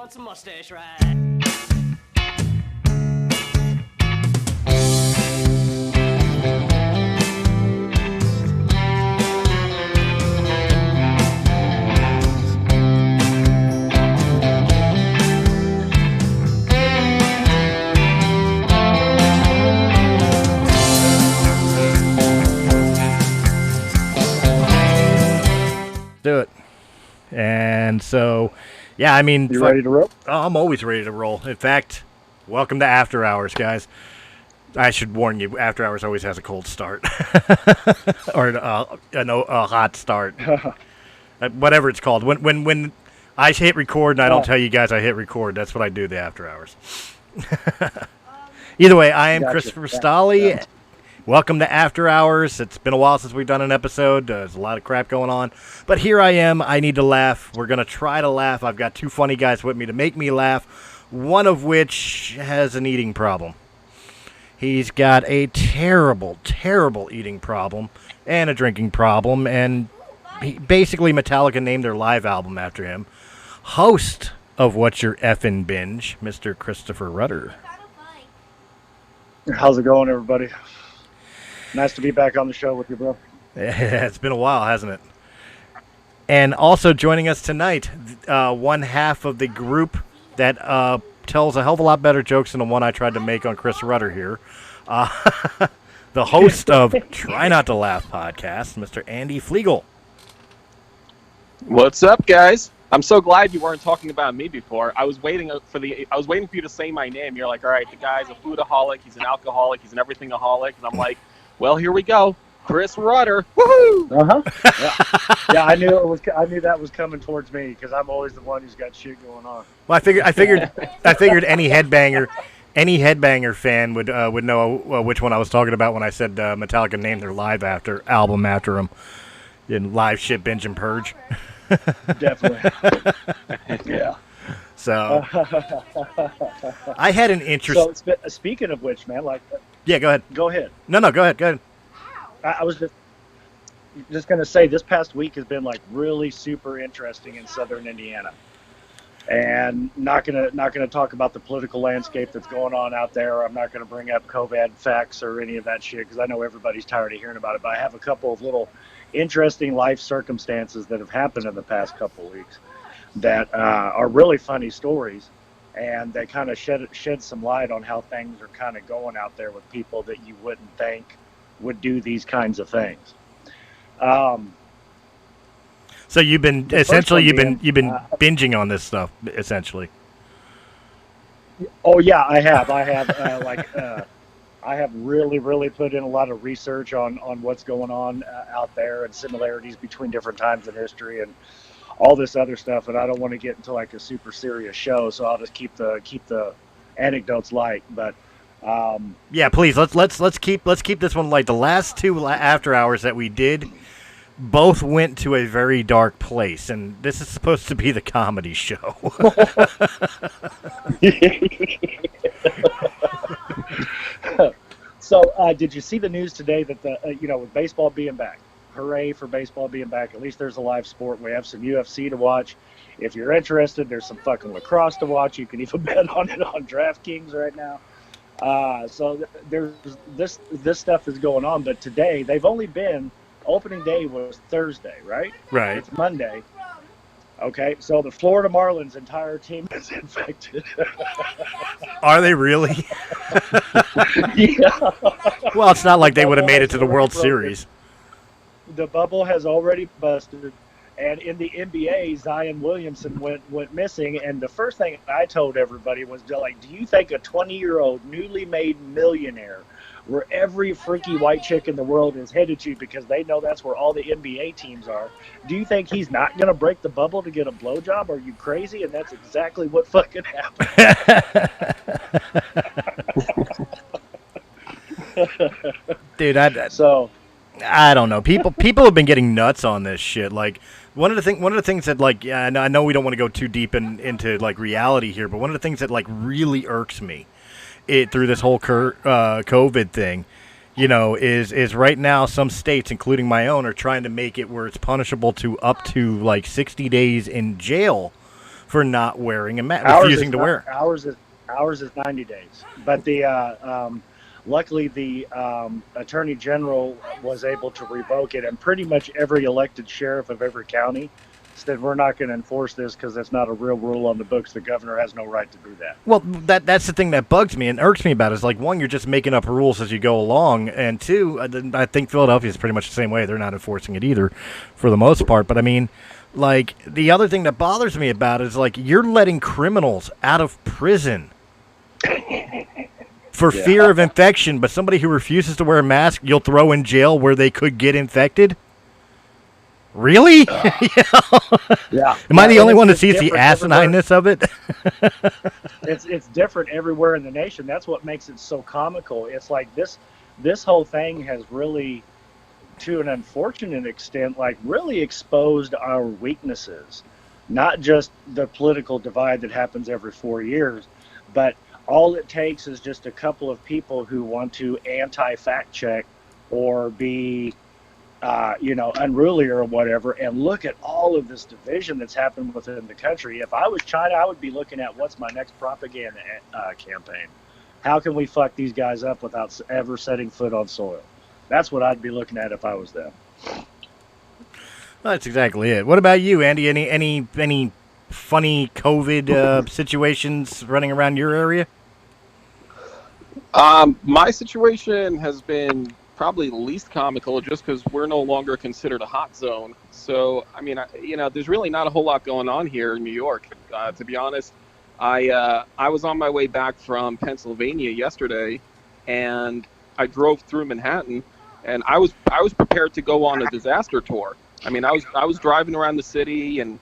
wants a mustache ride. Do it. And so, yeah, I mean... You ready to roll? Oh, I'm always ready to roll. In fact, welcome to After Hours, guys. I should warn you, After Hours always has a cold start. Or a hot start. Whatever it's called. When I hit record and I don't tell you guys I hit record, that's what I do the After Hours. Either way, I am Christopher Stolle. Yeah. Welcome to After Hours. It's been a while since we've done an episode. There's a lot of crap going on. But here I am. I need to laugh. We're going to try to laugh. I've got two funny guys with me to make me laugh, one of which has an eating problem. He's got a terrible, terrible eating problem and a drinking problem. And basically Metallica named their live album after him. Host of What's Your F'n Binge, Mr. Christopher Rutter. How's it going, everybody? Nice to be back on the show with you, bro. It's been a while, hasn't it? And also joining us tonight, one half of the group that tells a hell of a lot better jokes than the one I tried to make on Chris Rutter here. The host of Try Not to Laugh podcast, Mr. Andy Fligel. What's up, guys? I'm so glad you weren't talking about me before. I was waiting for you to say my name. You're like, all right, the guy's a foodaholic, he's an alcoholic, he's an everythingaholic, and I'm like, well, here we go, Chris Rutter. Woohoo! Yeah, I knew that was coming towards me because I'm always the one who's got shit going on. Well, I figured any headbanger fan would know which one I was talking about when I said Metallica named their live album after him in Live Shit Binge and Purge. Definitely. Yeah. So I had an interest. So speaking of which, man, yeah, go ahead. Go ahead. No, go ahead. I was just going to say this past week has been really super interesting in southern Indiana, and not gonna talk about the political landscape that's going on out there. I'm not going to bring up COVID facts or any of that shit because I know everybody's tired of hearing about it. But I have a couple of little interesting life circumstances that have happened in the past couple of weeks that are really funny stories. And they kind of shed some light on how things are kind of going out there with people that you wouldn't think would do these kinds of things. So you've been binging on this stuff essentially. Oh yeah, I have. I have really put in a lot of research on what's going on out there and similarities between different times in history and all this other stuff, and I don't want to get into a super serious show, so I'll just keep the anecdotes light. But yeah, please let's keep this one light. The last two After Hours that we did both went to a very dark place, and this is supposed to be the comedy show. So did you see the news today that with baseball being back? Hooray for baseball being back. At least there's a live sport. We have some UFC to watch. If you're interested, there's some fucking lacrosse to watch. You can even bet on it on DraftKings right now. So there's this stuff is going on. But today, they've only been, opening day was Thursday, right? Right. It's Monday. Okay, so the Florida Marlins' entire team is infected. Are they really? Yeah. Well, it's not like they would have made it to the World Series. The bubble has already busted, and in the NBA, Zion Williamson went missing. And the first thing I told everybody was, do you think a 20-year-old newly made millionaire, where every freaky white chick in the world is headed to because they know that's where all the NBA teams are, do you think he's not going to break the bubble to get a blowjob? Are you crazy? And that's exactly what fucking happened. Dude, I don't know. People have been getting nuts on this shit. One of the things that I know we don't want to go too deep into reality here, but one of the things that really irks me through this whole COVID thing, is right now some states, including my own, are trying to make it where it's punishable to up to 60 days in jail for not wearing a mask, Ours refusing is to not, wear it. ours is 90 days. But the luckily the attorney general was able to revoke it, and pretty much every elected sheriff of every county said we're not going to enforce this because that's not a real rule on the books. The governor has no right to do that. Well, that's the thing that bugs me and irks me about it. Is like, one, you're just making up rules as you go along, and two, I think Philadelphia is pretty much the same way. They're not enforcing it either, for the most part. But I mean, like, the other thing that bothers me about it is, like, you're letting criminals out of prison for fear of infection, but somebody who refuses to wear a mask, you'll throw in jail where they could get infected. Really? Yeah. Am I the only one that it's sees the different everywhere. asinineness of it? It's different everywhere in the nation. That's what makes it so comical. It's like this whole thing has really, to an unfortunate extent, like really exposed our weaknesses. Not just the political divide that happens every 4 years, but all it takes is just a couple of people who want to anti-fact check or be unruly or whatever, and look at all of this division that's happened within the country. If I was China, I would be looking at what's my next propaganda campaign. How can we fuck these guys up without ever setting foot on soil? That's what I'd be looking at if I was them. Well, that's exactly it. What about you, Andy? Any funny COVID situations running around your area? My situation has been probably the least comical, just because we're no longer considered a hot zone. So, I mean, there's really not a whole lot going on here in New York. To be honest, I was on my way back from Pennsylvania yesterday, and I drove through Manhattan, and I was prepared to go on a disaster tour. I mean, I was driving around the city, and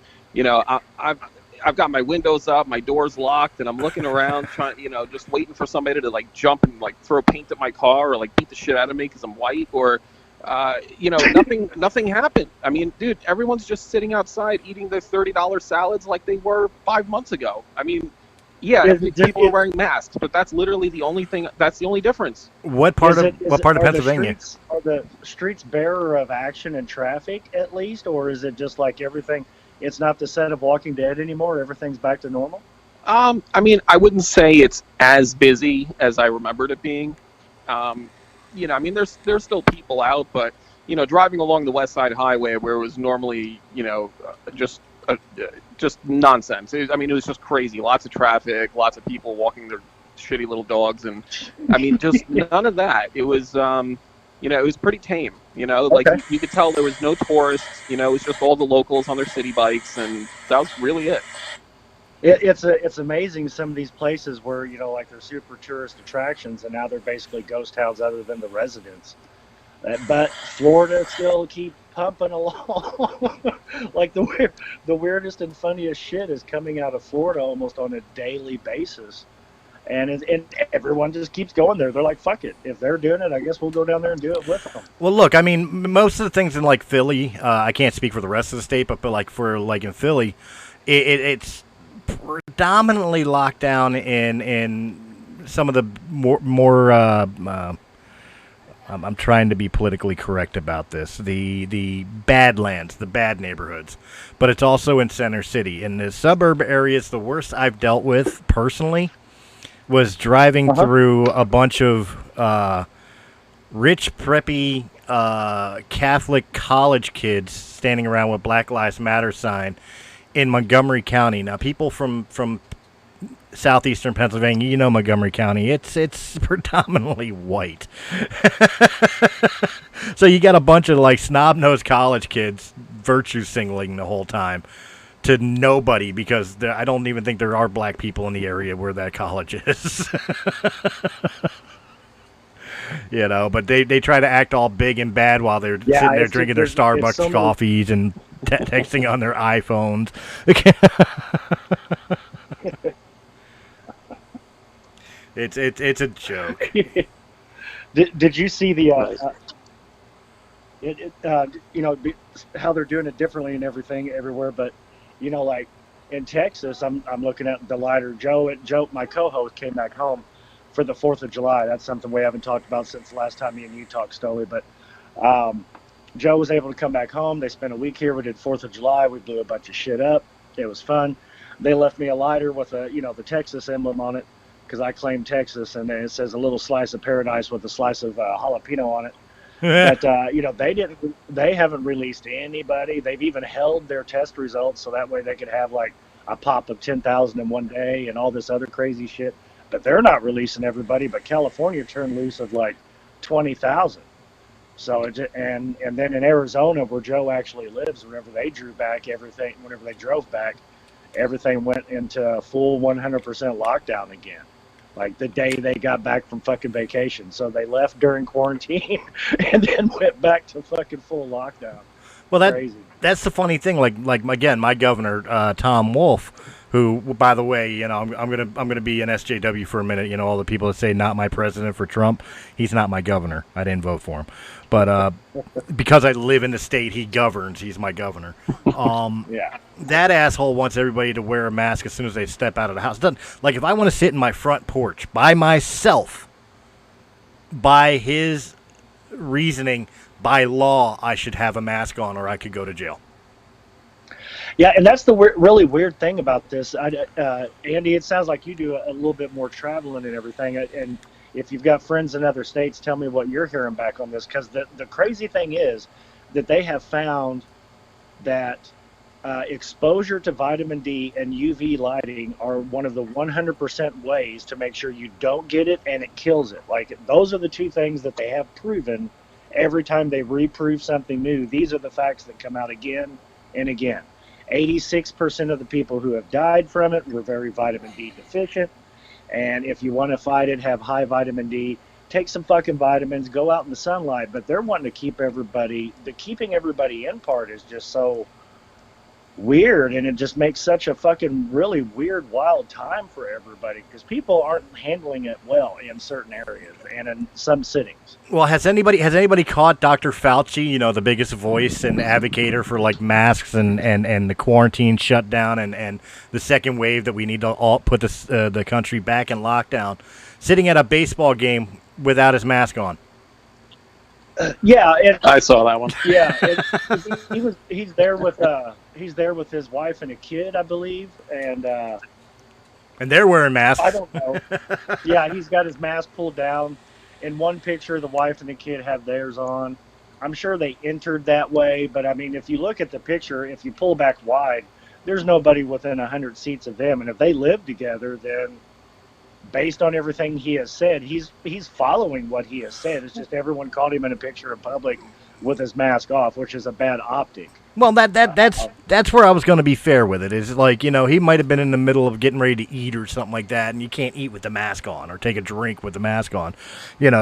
I've got my windows up, my doors locked, and I'm looking around, trying, just waiting for somebody to like jump and like throw paint at my car or like beat the shit out of me because I'm white, or nothing happened. I mean, dude, everyone's just sitting outside eating their $30 salads like they were 5 months ago. I mean, yeah, people are wearing masks, but that's literally the only thing. That's the only difference. What part of Pennsylvania? Are the streets bearer of action and traffic at least, or is it just like everything? It's not the set of Walking Dead anymore. Everything's back to normal. I mean, I wouldn't say it's as busy as I remembered it being. I mean, there's still people out, but driving along the West Side Highway where it was normally, just nonsense. It was just crazy. Lots of traffic, lots of people walking their shitty little dogs, and I mean, just none of that. It was, it was pretty tame. Like you could tell there was no tourists. It was just all the locals on their city bikes, and that was really it. It's amazing, some of these places where like they're super tourist attractions, and now they're basically ghost towns other than the residents. But Florida still keep pumping along. Like the weirdest and funniest shit is coming out of Florida almost on a daily basis. And everyone just keeps going there. They're like, fuck it. If they're doing it, I guess we'll go down there and do it with them. Well, look, I mean, most of the things in, like, Philly, I can't speak for the rest of the state, but like, in Philly, it's predominantly locked down in some of the more I'm trying to be politically correct about this, the badlands, the bad neighborhoods. But it's also in Center City. In the suburb areas, the worst I've dealt with, personally, was driving through a bunch of rich, preppy Catholic college kids standing around with Black Lives Matter sign in Montgomery County. Now, people from southeastern Pennsylvania, Montgomery County, it's predominantly white. So you got a bunch of like snob-nosed college kids virtue signaling the whole time to nobody, because I don't even think there are black people in the area where that college is. But they try to act all big and bad while they're sitting there drinking their Starbucks coffees and texting on their iPhones. It's a joke. Did you see the how they're doing it differently and everything everywhere? But like in Texas, I'm looking at the lighter. Joe, my co-host, came back home for the 4th of July. That's something we haven't talked about since the last time me and you talked, Stolle. But Joe was able to come back home. They spent a week here. We did 4th of July. We blew a bunch of shit up. It was fun. They left me a lighter with the Texas emblem on it because I claim Texas, and then it says a little slice of paradise with a slice of jalapeno on it. But they haven't released anybody. They've even held their test results so that way they could have like a pop of 10,000 in one day and all this other crazy shit. But they're not releasing everybody. But California turned loose of like 20,000. So and then in Arizona, where Joe actually lives, whenever they drove back, everything went into full 100% lockdown again. Like the day they got back from fucking vacation. So they left during quarantine and then went back to fucking full lockdown. Well, Crazy. That's the funny thing. Like again, my governor, Tom Wolf, who, by the way, I'm gonna be an SJW for a minute. All the people that say not my president for Trump, he's not my governor. I didn't vote for him, but because I live in the state he governs, he's my governor. Yeah. That asshole wants everybody to wear a mask as soon as they step out of the house. Like if I want to sit in my front porch by myself, by his reasoning, by law, I should have a mask on or I could go to jail. Yeah, and that's the really weird thing about this. Andy, it sounds like you do a little bit more traveling and everything. And if you've got friends in other states, tell me what you're hearing back on this. Because the crazy thing is that they have found that exposure to vitamin D and UV lighting are one of the 100% ways to make sure you don't get it and it kills it. Like those are the two things that they have proven every time they reprove something new. These are the facts that come out again and again. 86% of the people who have died from it were very vitamin D deficient. And if you want to fight it, have high vitamin D, take some fucking vitamins, go out in the sunlight. But they're wanting to keep everybody, the keeping everybody in part is just so weird. And it just makes such a fucking really weird, wild time for everybody because people aren't handling it well in certain areas and in some sittings. Well, has anybody caught Dr. Fauci, the biggest voice and advocator for like masks and the quarantine shutdown and the second wave that we need to all put the country back in lockdown, sitting at a baseball game without his mask on? Yeah, I saw that one. Yeah, he's there with his wife and a kid, I believe, and they're wearing masks. I don't know. Yeah, he's got his mask pulled down. In one picture, the wife and the kid have theirs on. I'm sure they entered that way, but I mean, if you look at the picture, if you pull back wide, there's nobody within 100 seats of them, and if they live together, then based on everything he has said, he's following what he has said. It's just everyone caught him in a picture in public with his mask off, which is a bad optic. Well, that's where I was going to be fair with it. Is like, he might have been in the middle of getting ready to eat or something like that, and you can't eat with the mask on or take a drink with the mask on,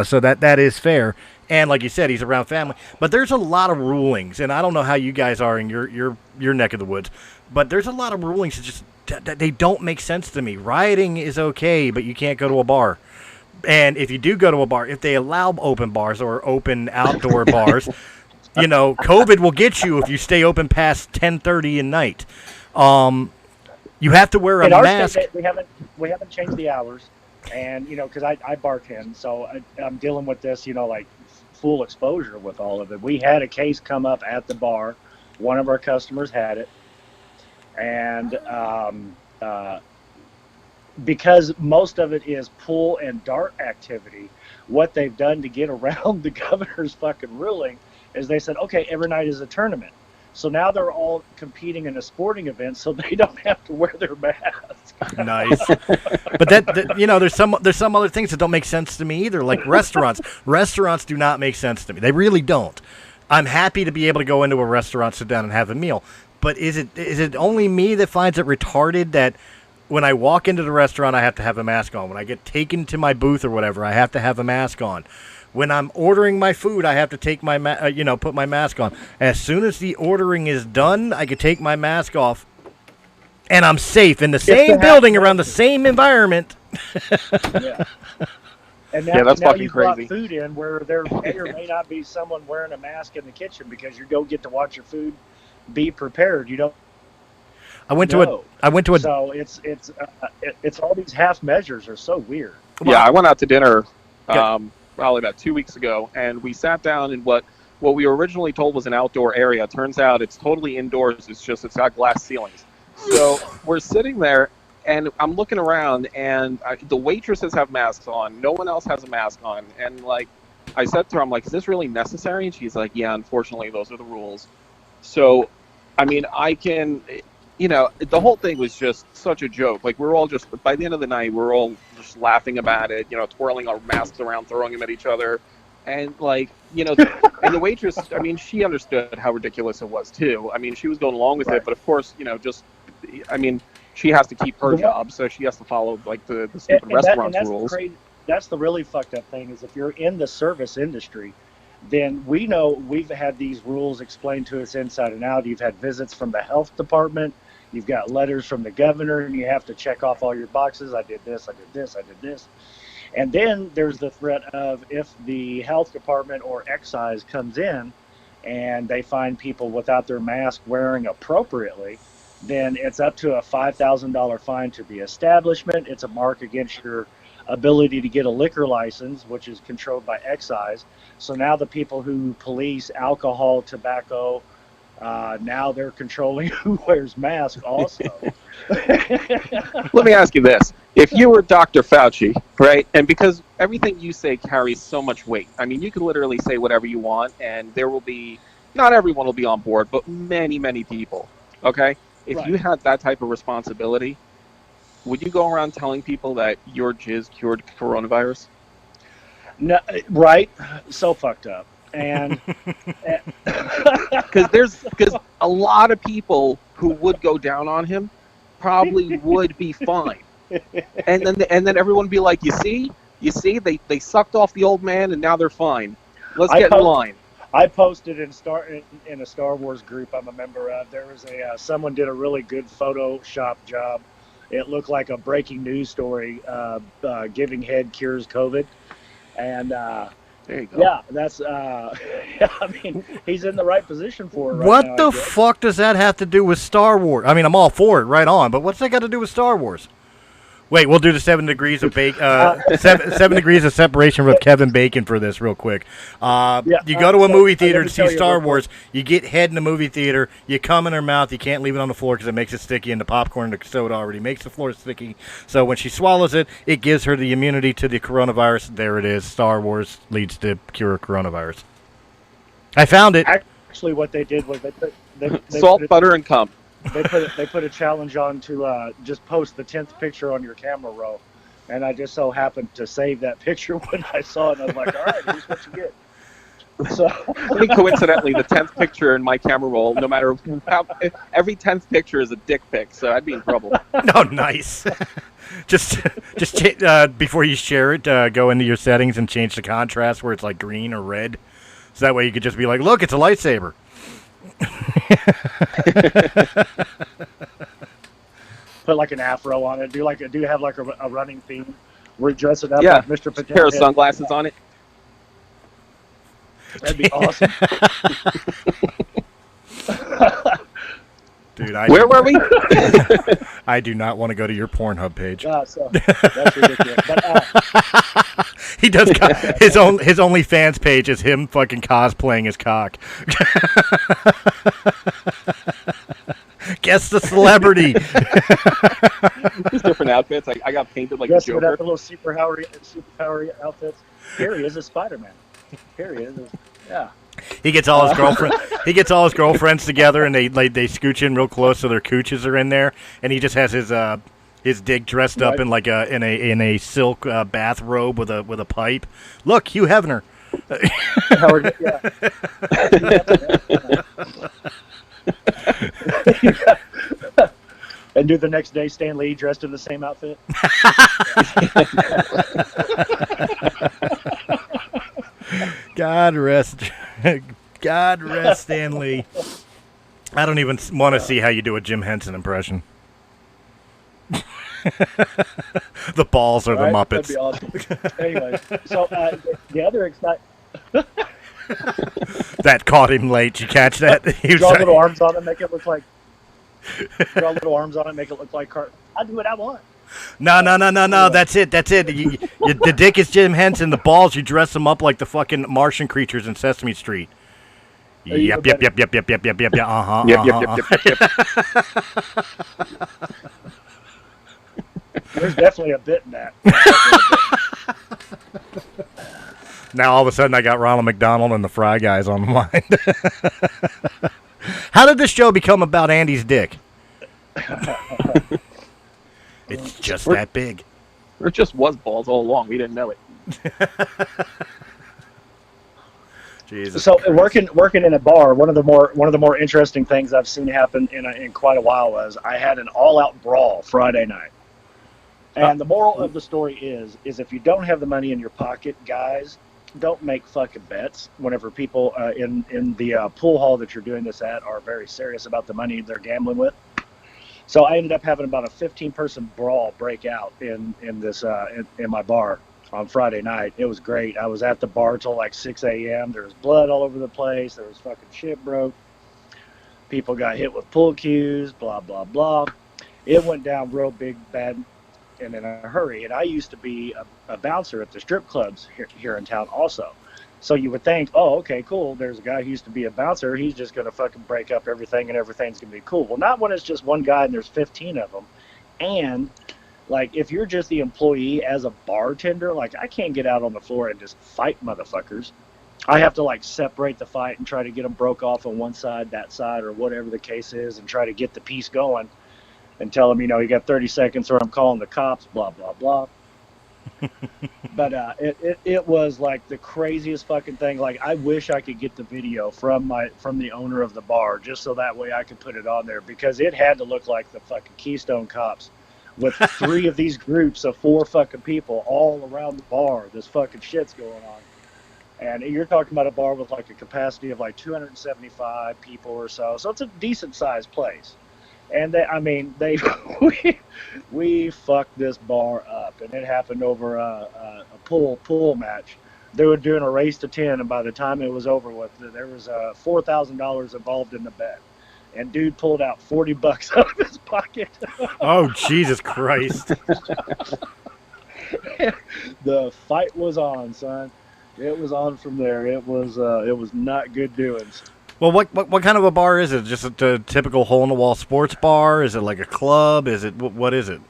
so that is fair. And like you said, he's around family. But there's a lot of rulings, and I don't know how you guys are in your neck of the woods, but there's a lot of rulings that just they don't make sense to me. Rioting is okay, but you can't go to a bar. And if you do go to a bar, if they allow open bars or open outdoor bars, COVID will get you if you stay open past 10:30 at night. You have to wear a mask. State, we haven't changed the hours, and because I bartend, so I'm dealing with this, like full exposure with all of it. We had a case come up at the bar. One of our customers had it, and because most of it is pool and dart activity, what they've done to get around the governor's fucking ruling is they said, okay, every night is a tournament. So now they're all competing in a sporting event, so they don't have to wear their masks. Nice. But there's some other things that don't make sense to me either, like restaurants. Restaurants do not make sense to me. They really don't. I'm happy to be able to go into a restaurant, sit down, and have a meal. But is it only me that finds it retarded that when I walk into the restaurant, I have to have a mask on? When I get taken to my booth or whatever, I have to have a mask on. When I'm ordering my food, I have to take my put my mask on. As soon as the ordering is done, I can take my mask off, and I'm safe in the same building around the same environment. Yeah. And now, that's now fucking you crazy. brought food in where there may or may not be someone wearing a mask in the kitchen because you don't get to watch your food be prepared. You don't. I went to a. So it's all these half measures are so weird. Yeah, I went out to dinner probably about 2 weeks ago, and we sat down in what we were originally told was an outdoor area. Turns out it's totally indoors. It's got glass ceilings. So we're sitting there, and I'm looking around, and the waitresses have masks on. No one else has a mask on. And, like, I said to her, I'm like, is this really necessary? And she's like, yeah, unfortunately, those are the rules. So, I mean, the whole thing was just such a joke. Like, we're all just, by the end of the night, we're all just laughing about it, twirling our masks around, throwing them at each other. And, like, and the waitress, I mean, she understood how ridiculous it was, too. I mean, she was going along with it, but of course, she has to keep her job, so she has to follow, like, the stupid restaurant's rules. That's the really fucked up thing, is if you're in the service industry, then we know we've had these rules explained to us inside and out. You've had visits from the health department. You've got letters from the governor, and you have to check off all your boxes. I did this, I did this, I did this. And then there's the threat of, if the health department or excise comes in and they find people without their mask wearing appropriately, then it's up to a $5,000 fine to the establishment. It's a mark against your ability to get a liquor license, which is controlled by excise. So now the people who police alcohol, tobacco, now they're controlling who wears masks also. Let me ask you this. If you were Dr. Fauci, right, and because everything you say carries so much weight, I mean, you can literally say whatever you want, and there will be, not everyone will be on board, but many, many people, okay? If you had that type of responsibility, would you go around telling people that your jizz cured coronavirus? No, right? So fucked up. And because a lot of people who would go down on him probably would be fine, and then everyone would be like, you see, they sucked off the old man and now they're fine. Let's get in line. I posted in a Star Wars group I'm a member of. There was someone did a really good Photoshop job. It looked like a breaking news story. Giving head cures COVID, and there you go. Yeah, that's I mean, he's in the right position for it right what now, the fuck does that have to do with Star Wars? I mean, I'm all for it, right on, but what's that got to do with Star Wars? Wait, we'll do the 7 degrees of seven degrees of separation with Kevin Bacon for this real quick. You go to a movie theater to see Star Wars. You get head in the movie theater. You come in her mouth. You can't leave it on the floor because it makes it sticky, and the popcorn and the soda already makes the floor sticky. So when she swallows it, it gives her the immunity to the coronavirus. There it is. Star Wars leads to cure coronavirus. I found it. Actually, what they did was they salt, butter, and cum. They put a challenge on to just post the 10th picture on your camera roll, and I just so happened to save that picture when I saw it. And I was like, all right, here's what you get. So I think coincidentally, the 10th picture in my camera roll, no matter how, every 10th picture is a dick pic, so I'd be in trouble. Oh, nice. just before you share it, go into your settings and change the contrast where it's like green or red, so that way you could just be like, look, it's a lightsaber. Put like an afro on it. Do you have like a running theme? We're dressing up like Mr. Potato. Pair of sunglasses on it. That'd be awesome. Dude, where were we? I do not want to go to your Pornhub page. So that's ridiculous. But, he does his OnlyFans page is him fucking cosplaying his cock. Guess the celebrity. Just different outfits. I got painted like a Joker. Yes, little superpower outfits. Here he is as Spider-Man. Here he is. Yeah. He gets all his girlfriend. He gets all his girlfriends together, and they scooch in real close so their cooches are in there, and he just has his dick dressed up in like in a silk bathrobe with a pipe. Look, Hugh Hefner. And do the next day Stan Lee dressed in the same outfit. God rest Stan Lee. I don't even want to see how you do a Jim Henson impression. The balls are the Muppets. That'd be awesome. Anyway, so the other exciting. That caught him late. You catch that? Draw little arms on it, make it look like. Draw little arms on it, make it look like I do what I want. No. That's it. The dick is Jim Henson. The balls, you dress them up like the fucking Martian creatures in Sesame Street. Yep. Uh-huh. There's definitely a bit in that. Now all of a sudden I got Ronald McDonald and the Fry Guys on my mind. How did this show become about Andy's dick? It's just that big. It just was balls all along. We didn't know it. Jesus. So working in a bar, one of the more interesting things I've seen happen in quite a while was I had an all-out brawl Friday night. And the moral of the story is if you don't have the money in your pocket, guys, don't make fucking bets whenever people in the pool hall that you're doing this at are very serious about the money they're gambling with. So I ended up having about a 15-person brawl break out in this in my bar on Friday night. It was great. I was at the bar till like 6 a.m. There was blood all over the place. There was fucking shit broke. People got hit with pool cues, blah, blah, blah. It went down real big, bad, and in a hurry. And I used to be a bouncer at the strip clubs here in town also. So you would think, oh, okay, cool. There's a guy who used to be a bouncer. He's just going to fucking break up everything and everything's going to be cool. Well, not when it's just one guy and there's 15 of them. And, like, if you're just the employee as a bartender, like, I can't get out on the floor and just fight motherfuckers. I have to, like, separate the fight and try to get them broke off on one side, that side, or whatever the case is, and try to get the piece going and tell them, you got 30 seconds or I'm calling the cops, blah, blah, blah. But it was like the craziest fucking thing. Like, I wish I could get the video from the owner of the bar just so that way I could put it on there, because it had to look like the fucking Keystone Cops with 3 of these groups of 4 fucking people all around the bar. This fucking shit's going on. And you're talking about a bar with like a capacity of like 275 people or so. So it's a decent sized place. And we fucked this bar up, and it happened over a pool match. They were doing a race to 10, and by the time it was over with, there was $4,000 involved in the bet. And dude pulled out $40 out of his pocket. Oh, Jesus Christ! The fight was on, son. It was on from there. It was not good doings. Well, what kind of a bar is it? Just a typical hole-in-the-wall sports bar? Is it like a club? Is it what is it?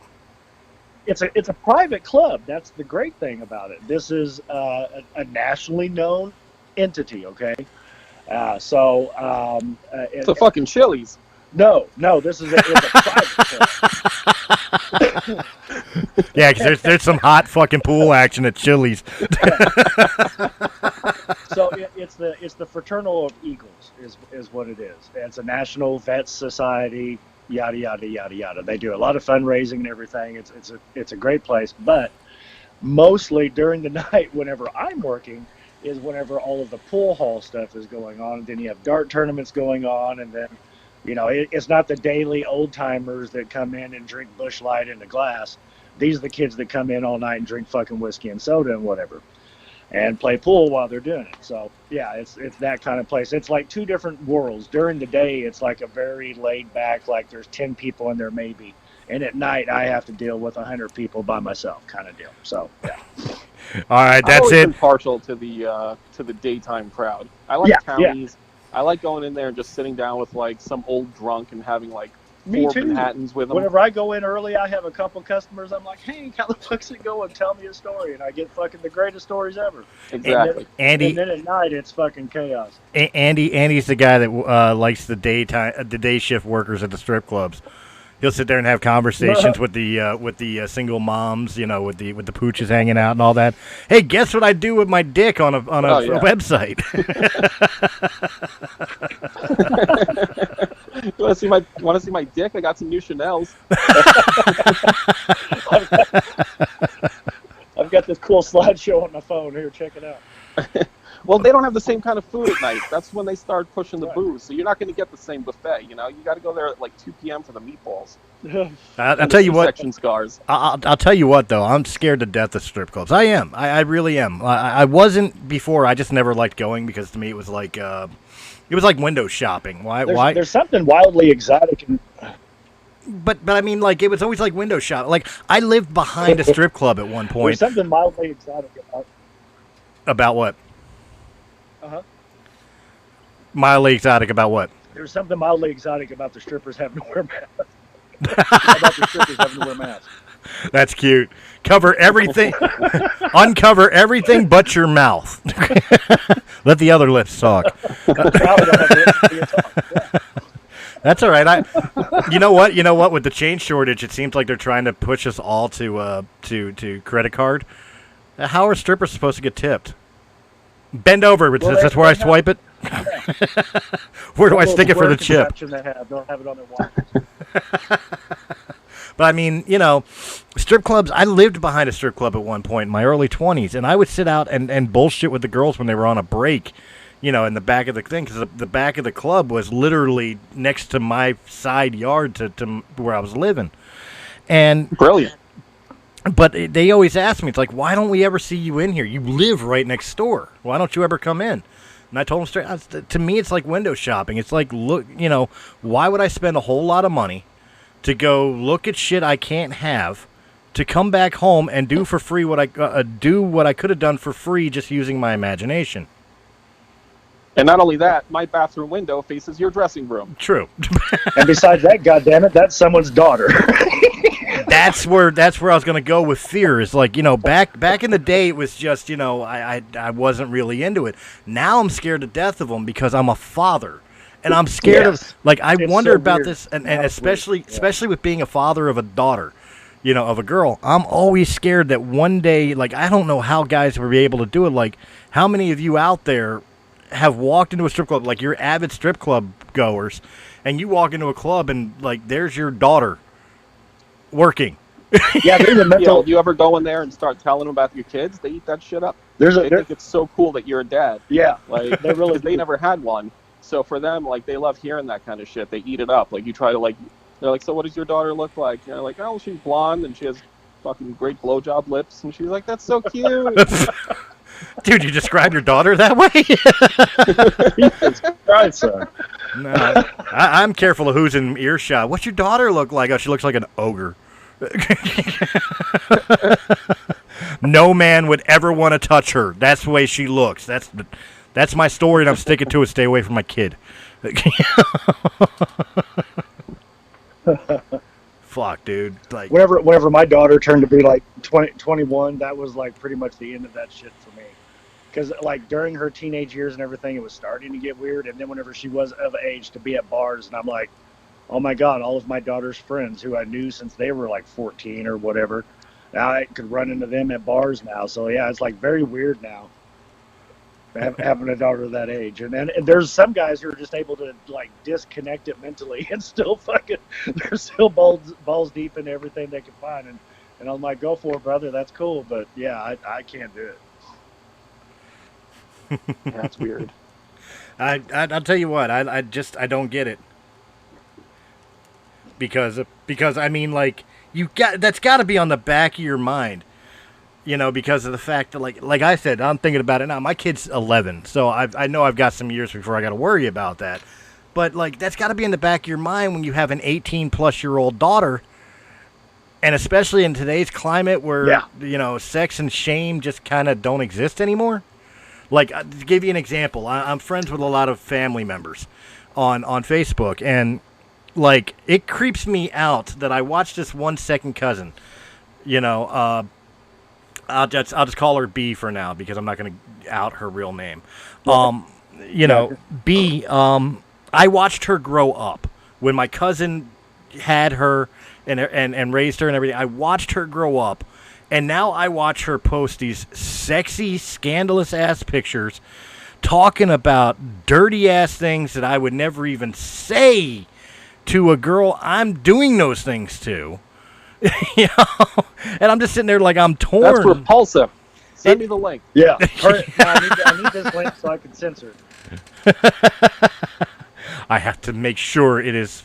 It's a private club. That's the great thing about it. This is a nationally known entity. Okay, it's a fucking Chili's. No, it's a private club. Yeah, because there's some hot fucking pool action at Chili's. So it's the Fraternal of Eagles is what it is. It's a National Vets Society, yada yada yada yada. They do a lot of fundraising and everything. It's a great place, but mostly during the night, whenever I'm working, is whenever all of the pool hall stuff is going on. And then you have dart tournaments going on, and then it's not the daily old timers that come in and drink Busch Light in a glass. These are the kids that come in all night and drink fucking whiskey and soda and whatever, and play pool while they're doing it. So yeah, it's that kind of place. It's like 2 different worlds. During the day, it's like a very laid back, like there's 10 people in there maybe, and at night I have to deal with 100 people by myself, kind of deal. So yeah. All right, that's I've always it. been partial to the daytime crowd. I like townies. I like going in there and just sitting down with like some old drunk and having like 4 Manhattans with them. Whenever I go in early, I have a couple customers. I'm like, hey, how the fuck's it going? Tell me a story. And I get fucking the greatest stories ever. Exactly. And then at night, it's fucking chaos. Andy's the guy that likes the day shift workers at the strip clubs. He'll sit there and have conversations with the single moms, with the pooches hanging out and all that. Hey, guess what I do with my dick on a website? You want to see my dick? I got some new Chanels. I've got this cool slideshow on my phone. Here, check it out. Well, they don't have the same kind of food at night. That's when they start pushing the booze. So you're not going to get the same buffet. You got to go there at like 2 p.m. for the meatballs. I'll tell you what. Section scars. I'll tell you what, though. I'm scared to death of strip clubs. I am. I really am. I wasn't before. I just never liked going because to me it was like window shopping. Why? There's something wildly exotic. But I mean, like, it was always like window shopping. Like, I lived behind a strip club at one point. There's something mildly exotic about. About what? Mildly exotic about what? There's something mildly exotic about the strippers having to wear masks. About the strippers having to wear masks. That's cute. Cover everything. Uncover everything but your mouth. Let the other lips talk. That's all right. You know what? You know what? With the chain shortage, it seems like they're trying to push us all to credit card. How are strippers supposed to get tipped? Bend over. Well, that's where I swipe it. Yeah. Where do I stick it for the chip? They have. They'll have it on their watch. But I mean, you know, strip clubs, I lived behind a strip club at one point in my early 20s, and I would sit out and bullshit with the girls when they were on a break, you know, in the back of the thing, because the back of the club was literally next to my side yard to where I was living. And Brilliant. But they always ask me, it's like, why don't we ever see you in here? You live right next door. Why don't you ever come in? And I told them straight, to me, it's like window shopping. It's like, look, you know, why would I spend a whole lot of money to go look at shit I can't have, to come back home and do for free what I could have done for free just using my imagination? And not only that, my bathroom window faces your dressing room. True. And besides that, goddammit, that's someone's daughter. That's where I was gonna go with fear. Is like, you know, back in the day, it was just, you know, I wasn't really into it. Now I'm scared to death of them because I'm a father. And I'm scared of, like, I wonder about this, and especially with being a father of a daughter, you know, of a girl. I'm always scared that one day, like, I don't know how guys will be able to do it. Like, how many of you out there have walked into a strip club, like, you're avid strip club goers, and you walk into a club and, like, there's your daughter working. Yeah, there's a mental. You ever go in there and start telling them about your kids? They eat that shit up. They think it's so cool that you're a dad. Yeah, like they never had one. So for them, like, they love hearing that kind of shit. They eat it up. Like, you try to, like, they're like, so what does your daughter look like? And you're like, oh, she's blonde and she has fucking great blowjob lips. And she's like, that's so cute. Dude, you describe your daughter that way? Jesus Christ, son. No, I'm careful of who's in earshot. What's your daughter look like? Oh, she looks like an ogre. No man would ever want to touch her. That's the way she looks. That's my story, and I'm sticking to it. Stay away from my kid. Fuck, dude. Like, whenever my daughter turned to be like 21, that was like pretty much the end of that shit for me. Because like during her teenage years and everything, it was starting to get weird. And then whenever she was of age to be at bars, and I'm like, oh my God, all of my daughter's friends who I knew since they were like 14 or whatever, now I could run into them at bars now. So yeah, it's like very weird now. Having a daughter that age, and there's some guys who are just able to like disconnect it mentally and still fucking they're still balls deep in everything they can find, and I'm like, go for it, brother, that's cool, but yeah, I can't do it. That's weird. I'll tell you what, I don't get it, because I mean, like, that's got to be on the back of your mind. You know, because of the fact that, like I said, I'm thinking about it now. My kid's 11, so I know I've got some years before I got to worry about that. But, like, that's got to be in the back of your mind when you have an 18-plus-year-old daughter, and especially in today's climate where, you know, sex and shame just kind of don't exist anymore. Like, to give you an example, I'm friends with a lot of family members on Facebook, and, like, it creeps me out that I watched this one second cousin, you know, I'll just call her B for now because I'm not going to out her real name. You know, B. I watched her grow up when my cousin had her and raised her and everything. I watched her grow up, and now I watch her post these sexy, scandalous ass pictures, talking about dirty ass things that I would never even say to a girl I'm doing those things to. You know, and I'm just sitting there like I'm torn. That's repulsive. Send me the link. Yeah, I need this link so I can censor it. I have to make sure it is.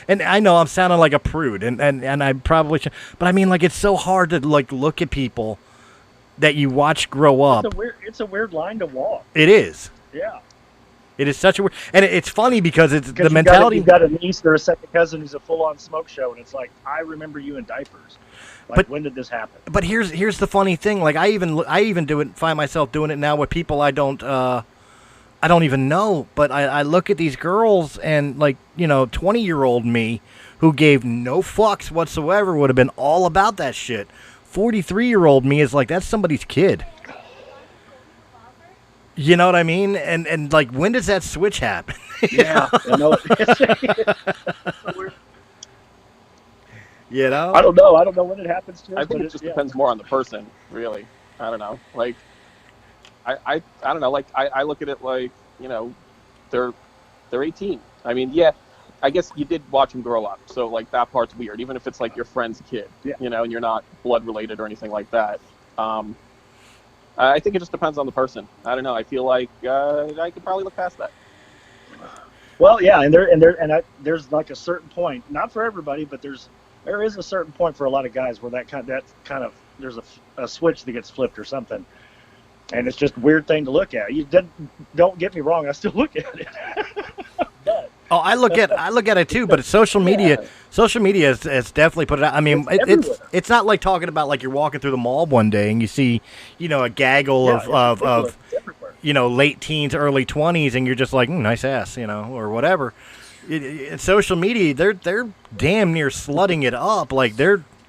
And I know I'm sounding like a prude, and I probably should, but I mean, like, it's so hard to like look at people that you watch grow up. It's a weird line to walk. It is. Yeah. It is such a weird, and it's funny because it's the mentality. You've got a niece or a second cousin who's a full-on smoke show, and it's like, I remember you in diapers. Like, but when did this happen? But here's the funny thing. Like, I even do it. Find myself doing it now with people I don't I don't even know, but I look at these girls and, like, 20-year-old me who gave no fucks whatsoever would have been all about that shit. 43-year-old me is like, that's somebody's kid. You know what I mean? And like, when does that switch happen? Yeah. I know. I don't know. I don't know when it happens to us. I think it just depends more on the person, really. I don't know. Like, I don't know. Like, I look at it like, they're 18. I mean, yeah, I guess you did watch them grow up, so like that part's weird. Even if it's like your friend's kid, and you're not blood related or anything like that. I think it just depends on the person. I don't know. I feel like I could probably look past that. Well, yeah, and there's like a certain point, not for everybody, but there is a certain point for a lot of guys where that kind of there's a switch that gets flipped or something, and it's just a weird thing to look at. Don't get me wrong, I still look at it. But, I look at it too, but it's social media. Yeah. Social media has definitely put it out. I mean, it's not like talking about like you're walking through the mall one day and you see, a gaggle of late teens, early 20s, and you're just like, nice ass, or whatever. Social media, they're damn near slutting it up. Like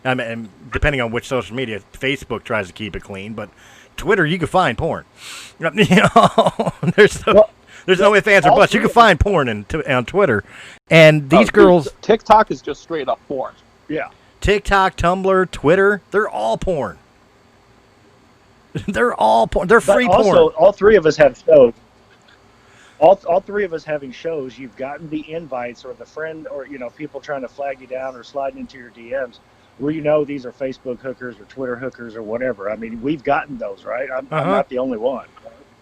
I mean, depending on which social media, Facebook tries to keep it clean, but Twitter, you can find porn. There's no ifs, ands, or buts. You can find porn on Twitter. And these girls... TikTok is just straight up porn. Yeah. TikTok, Tumblr, Twitter, they're all porn. They're all porn. They're free porn. Also, all three of us have shows. All three of us having shows, you've gotten the invites or the friend or, people trying to flag you down or sliding into your DMs where these are Facebook hookers or Twitter hookers or whatever. I mean, we've gotten those, right? I'm not the only one.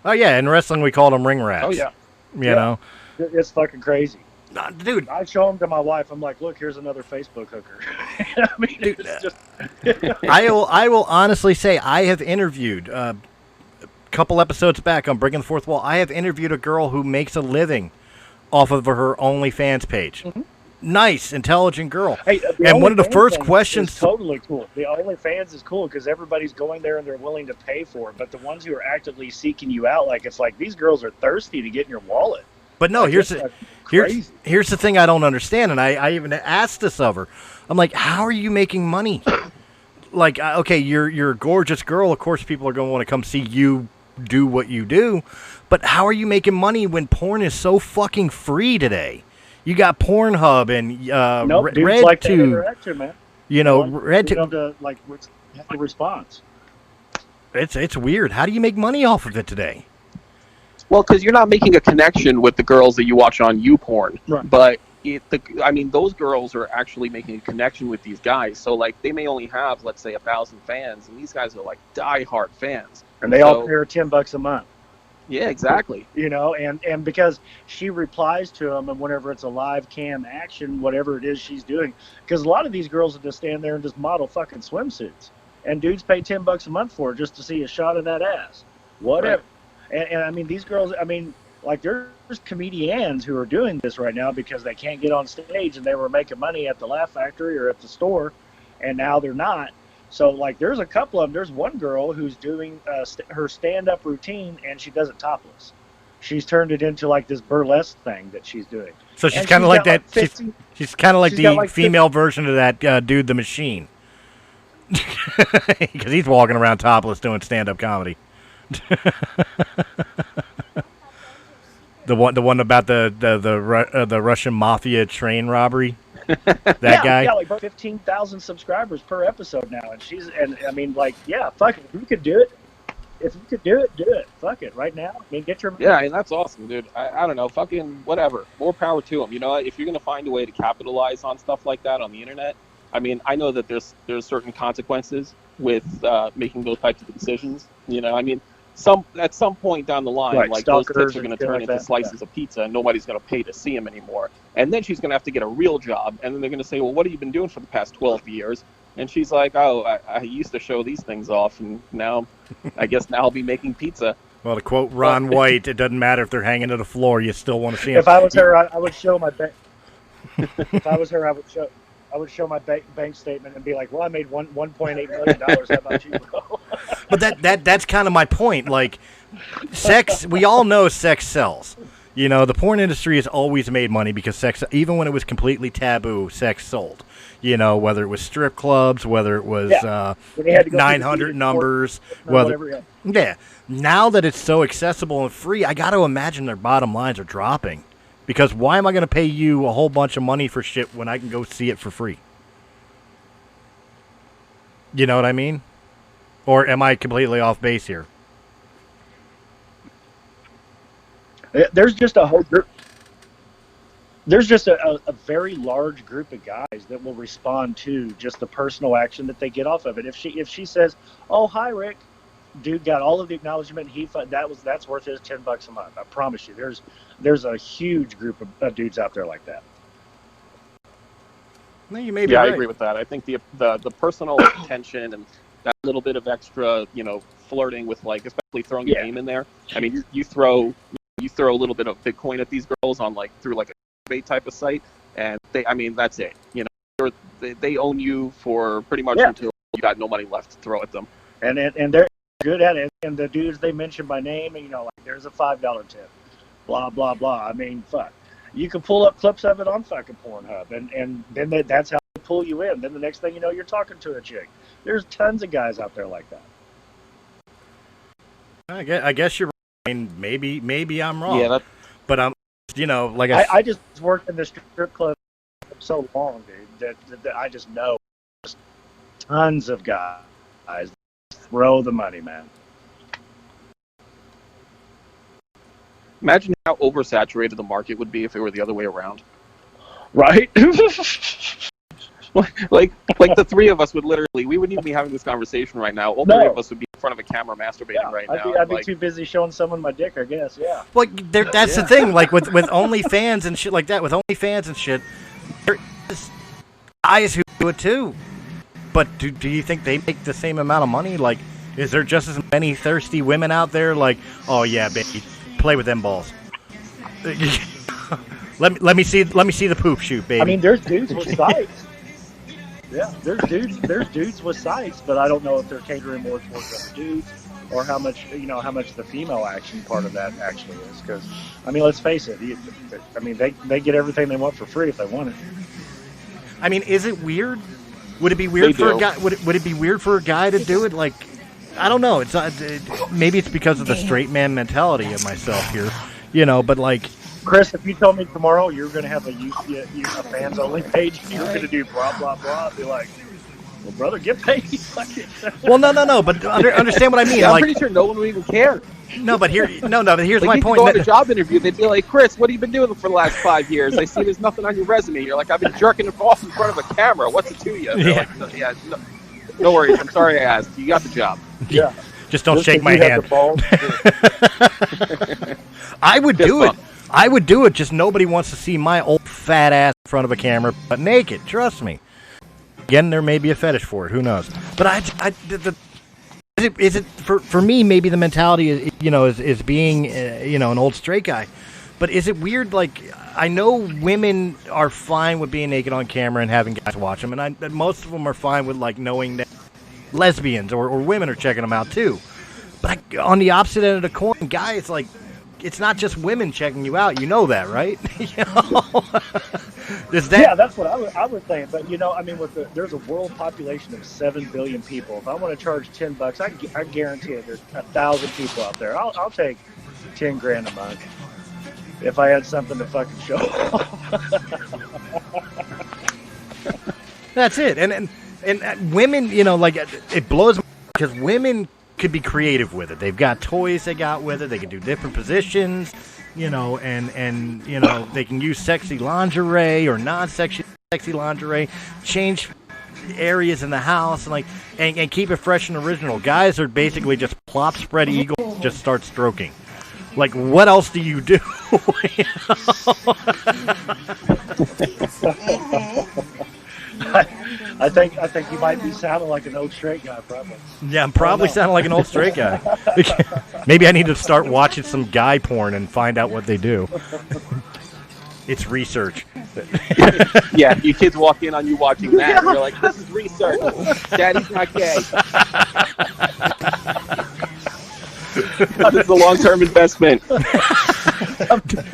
Oh, yeah, in wrestling we called them ring rats. Oh, yeah. You know? It's fucking crazy. Dude. I show them to my wife. I'm like, look, here's another Facebook hooker. I mean, dude, it's just... I will honestly say I have interviewed, a couple episodes back on Breaking the Fourth Wall, I have interviewed a girl who makes a living off of her OnlyFans page. Mm-hmm. Nice, intelligent girl. Hey, and one of the first questions... is totally cool. The OnlyFans is cool because everybody's going there and they're willing to pay for it. But the ones who are actively seeking you out, it's like these girls are thirsty to get in your wallet. But no, here's the thing I don't understand, and I even asked this of her. I'm like, how are you making money? Like, okay, you're a gorgeous girl. Of course, people are going to want to come see you do what you do. But how are you making money when porn is so fucking free today? You got Pornhub and RedTube. Like that interaction, man. RedTube. You have to have the response. It's weird. How do you make money off of it today? Well, because you're not making a connection with the girls that you watch on YouPorn. Right. But those girls are actually making a connection with these guys. So they may only have, let's say, 1,000 fans, and these guys are like diehard fans. And they all pay her $10 a month. Yeah, exactly. And because she replies to them, and whenever it's a live cam action, whatever it is she's doing, because a lot of these girls will just stand there and just model fucking swimsuits, and dudes pay $10 a month for it just to see a shot of that ass, whatever. Right. And I mean, these girls, there's comedians who are doing this right now because they can't get on stage and they were making money at the Laugh Factory or at the store, and now they're not. So, there's a couple of them. There's one girl who's doing her stand-up routine, and she does it topless. She's turned it into, this burlesque thing that she's doing. So she's kind of like that. She's kind of like the female version of that dude, The Machine. Because he's walking around topless doing stand-up comedy. The one about the Russian mafia train robbery. That guy? Yeah, 15,000 subscribers per episode now. And I mean, fuck it. If you could do it, do it. Fuck it. Right now. I mean, get your money. Yeah, and that's awesome, dude. I don't know. Fucking whatever. More power to them. You know, if you're going to find a way to capitalize on stuff like that on the internet, I mean, I know that there's certain consequences with making those types of decisions. I mean, at some point down the line, those tits are going to turn into slices of pizza, and nobody's going to pay to see them anymore. And then she's going to have to get a real job, and then they're going to say, well, what have you been doing for the past 12 years? And she's like, oh, I used to show these things off, and now I'll be making pizza. Well, to quote Ron White, it doesn't matter if they're hanging to the floor, you still want to see them. If I was her, I would show my If I was her, I would show my bank statement and be like, well, I made $1.8 million. How about you, bro? But that's kind of my point. sex, we all know sex sells. You know, the porn industry has always made money because sex, even when it was completely taboo, sex sold. You know, whether it was strip clubs, whether it was 900 numbers, whether Now that it's so accessible and free, I got to imagine their bottom lines are dropping. Because why am I going to pay you a whole bunch of money for shit when I can go see it for free? You know what I mean? Or am I completely off base here? There's just a whole group. There's just a very large group of guys that will respond to just the personal action that they get off of it. If she says, "Oh, hi, Rick," dude got all of the acknowledgement. That's worth his $10 a month. I promise you. There's a huge group of dudes out there like that. No, you may be right. I agree with that. I think the personal attention and that little bit of extra, flirting with, like, especially throwing your name in there. I mean, you throw a little bit of Bitcoin at these girls on, like, through like a bait type of site, and that's it. They own you for pretty much until you got no money left to throw at them. And they're good at it. And the dudes they mention by name, like, there's a $5 tip, blah blah blah. I mean, fuck. You can pull up clips of it on fucking Pornhub, and then that's how they pull you in. Then the next thing you know, you're talking to a chick. There's tons of guys out there like that. I guess you're right. I mean, maybe I'm wrong. Yeah, but like I just worked in the strip club so long, dude, that I just know just tons of guys throw the money, man. Imagine how oversaturated the market would be if it were the other way around. Right? like the three of us we wouldn't even be having this conversation right now. All three of us would be in front of a camera masturbating right now. I'd be too busy showing someone my dick, I guess, yeah. Well, that's the thing, like with OnlyFans and shit like that, with OnlyFans and shit, there's guys who do it too. But do you think they make the same amount of money? Like, is there just as many thirsty women out there like, oh yeah, baby, play with them balls. let me see the poop shoot, baby. I mean, there's dudes with sites. Yeah, there's dudes with sites, but I don't know if they're catering more towards the dudes or how much the female action part of that actually is. Because I mean, let's face it. They get everything they want for free if they want it. I mean, is it weird? Would it be weird for a guy? Would it be weird for a guy to do it? Like, I don't know. It's maybe it's because of the straight man mentality of myself here, But like, Chris, if you told me tomorrow you're going to have a fans only page, and you're going to do blah blah blah, I'd be like, well, brother, get paid. Well, no. But understand what I mean. Yeah, I'm pretty sure no one would even care. No, but here's my point. Go on a job interview, they'd be like, Chris, what have you been doing for the last 5 years? I see there's nothing on your resume. You're like, I've been jerking it off in front of a camera. What's it to you? Like, no worries. I'm sorry I asked. You got the job. Yeah. Just don't shake my hand. I would do it. I would do it. Just nobody wants to see my old fat ass in front of a camera, but naked. Trust me. Again, there may be a fetish for it. Who knows? But is it for me? Maybe the mentality is being an old straight guy. But is it weird? Like, I know women are fine with being naked on camera and having guys watch them, and most of them are fine with like knowing that lesbians or women are checking them out too. But on the opposite end of the coin, guys, like, it's not just women checking you out. You know that, right? Yeah, that's what I was saying. But there's a world population of 7 billion people. If I want to charge $10, I guarantee you there's 1,000 people out there. I'll take $10,000 a month if I had something to fucking show. That's it. And women, it blows me because women could be creative with it. They've got toys they got with it. They can do different positions, and they can use sexy lingerie or non-sexy lingerie, change areas in the house, and keep it fresh and original. Guys are basically just plop, spread eagle, just start stroking. Like, what else do you do? I think you might be sounding like an old straight guy, probably. Yeah, I'm probably sounding like an old straight guy. Maybe I need to start watching some guy porn and find out what they do. It's research. Yeah, you kids walk in on you watching that, and you're like, this is research. Daddy's not gay. It's a long-term investment.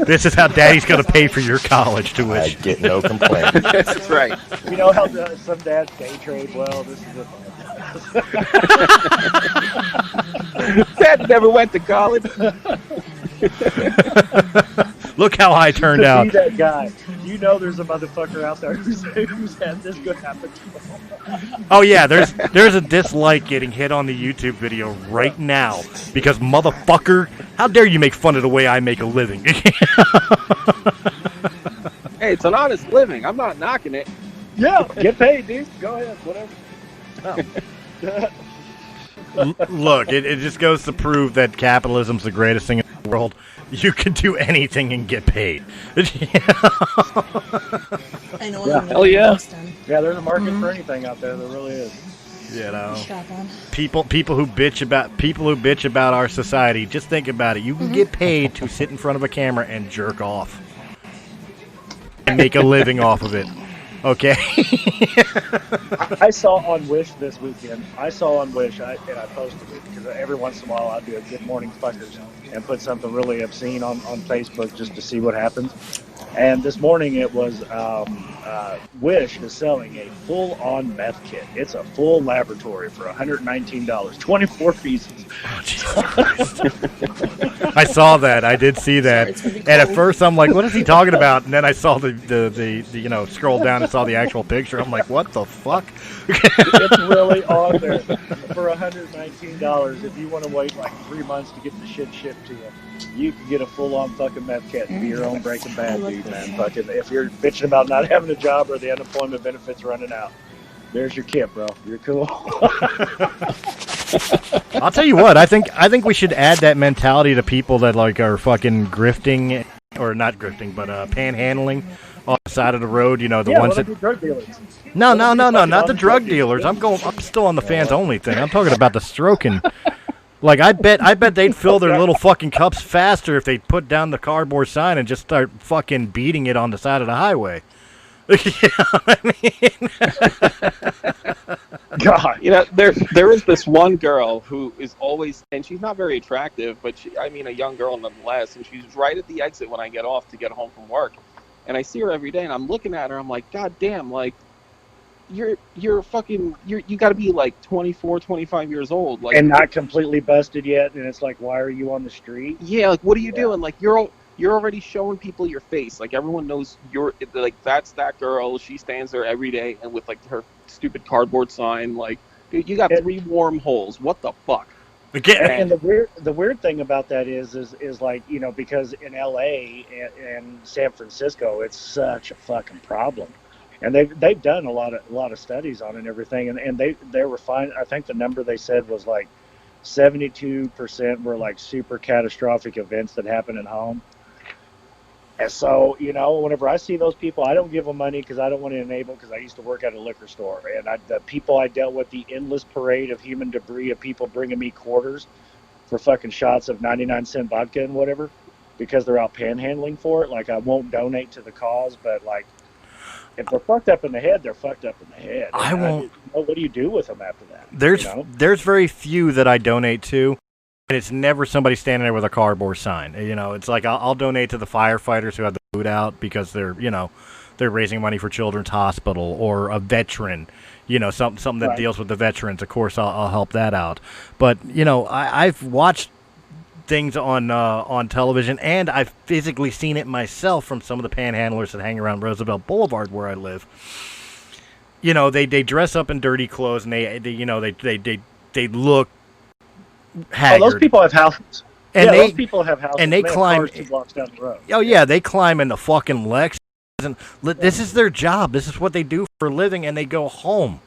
This is how Daddy's going to pay for your college tuition. I get no complaint. That's right. You know how some dads day trade well? This is Dad never went to college. Look how I turned to out. be that guy. You know there's a motherfucker out there who's had this good happen to him. Oh yeah, there's a dislike getting hit on the YouTube video right now because motherfucker, how dare you make fun of the way I make a living? Hey, it's an honest living. I'm not knocking it. Yeah, get paid, dude. Go ahead, whatever. Look, it just goes to prove that capitalism's the greatest thing in the world. You can do anything and get paid. I know. Yeah. Hell yeah. Yeah, there's a market for anything out there. There really is. You know, Strap on. people who bitch about our society. Just think about it. You can get paid to sit in front of a camera and jerk off and make a living off of it. Okay. I saw on Wish this weekend. I posted it because every once in a while I'll do a Good Morning Fuckers and put something really obscene on Facebook just to see what happens. And this morning it was Wish is selling a full-on meth kit. It's a full laboratory for $119, 24 pieces. Oh, Jesus Christ. I saw that. I did see that. Sorry, And at first I'm like, what is he talking about? And then I saw the scroll down and saw the actual picture. I'm like, what the fuck? It's really on there for $119. If you want to wait like 3 months to get the shit shipped to you, you can get a full-on fucking meth kit and be your own Breaking Bad dude, man. Fucking, if you're bitching about not having a job or the unemployment benefits running out, there's your kit, bro. You're cool. I'll tell you what. I think we should add that mentality to people that like are fucking grifting, or not grifting, but panhandling on the side of the road. You know, the ones that. Drug dealers. No, not the drug dealers. I'm still on the fans only thing. I'm talking about the stroking. Like I bet they'd fill their little fucking cups faster if they put down the cardboard sign and just start fucking beating it on the side of the highway. You know what I mean? God. You know, there is this one girl who is always, and she's not very attractive, but a young girl nonetheless, and she's right at the exit when I get off to get home from work. And I see her every day, and I'm looking at her, I'm like, God damn, like, you got to be like 24, 25 years old, like, And not completely busted yet, and it's like, why are you on the street? yeah, like, what are you doing? Like, you're already showing people your face. Like, everyone knows that's that girl. She stands there every day and with like her stupid cardboard sign. Like, dude, you got 3 warm holes. What the fuck? Again, And the weird thing about that is like, you know, because in LA and San Francisco, it's such a fucking problem. And they've done a lot of studies on it and everything, and they were fine. I think the number they said was like 72% were like super catastrophic events that happen at home. And so, you know, whenever I see those people, I don't give them money because I don't want to enable, because I used to work at a liquor store, and the people I dealt with, the endless parade of human debris of people bringing me quarters for fucking shots of 99-cent vodka and whatever, because they're out panhandling for it. Like, I won't donate to the cause, but like, if they're fucked up in the head, they're fucked up in the head. I won't. What do you do with them after that? There's very few that I donate to, and it's never somebody standing there with a cardboard sign. You know, it's like I'll donate to the firefighters who have the food out because they're raising money for Children's Hospital, or a veteran. You know, something that deals with the veterans. Of course, I'll help that out. But you know, I've watched things on television, and I've physically seen it myself from some of the panhandlers that hang around Roosevelt Boulevard where I live. You know, they dress up in dirty clothes, and they look haggard. Oh, those people have houses. And those people have houses. And they have climb cars 2 blocks down the road. Oh yeah, they climb in the fucking Lex. And this is their job. This is what they do for a living, and they go home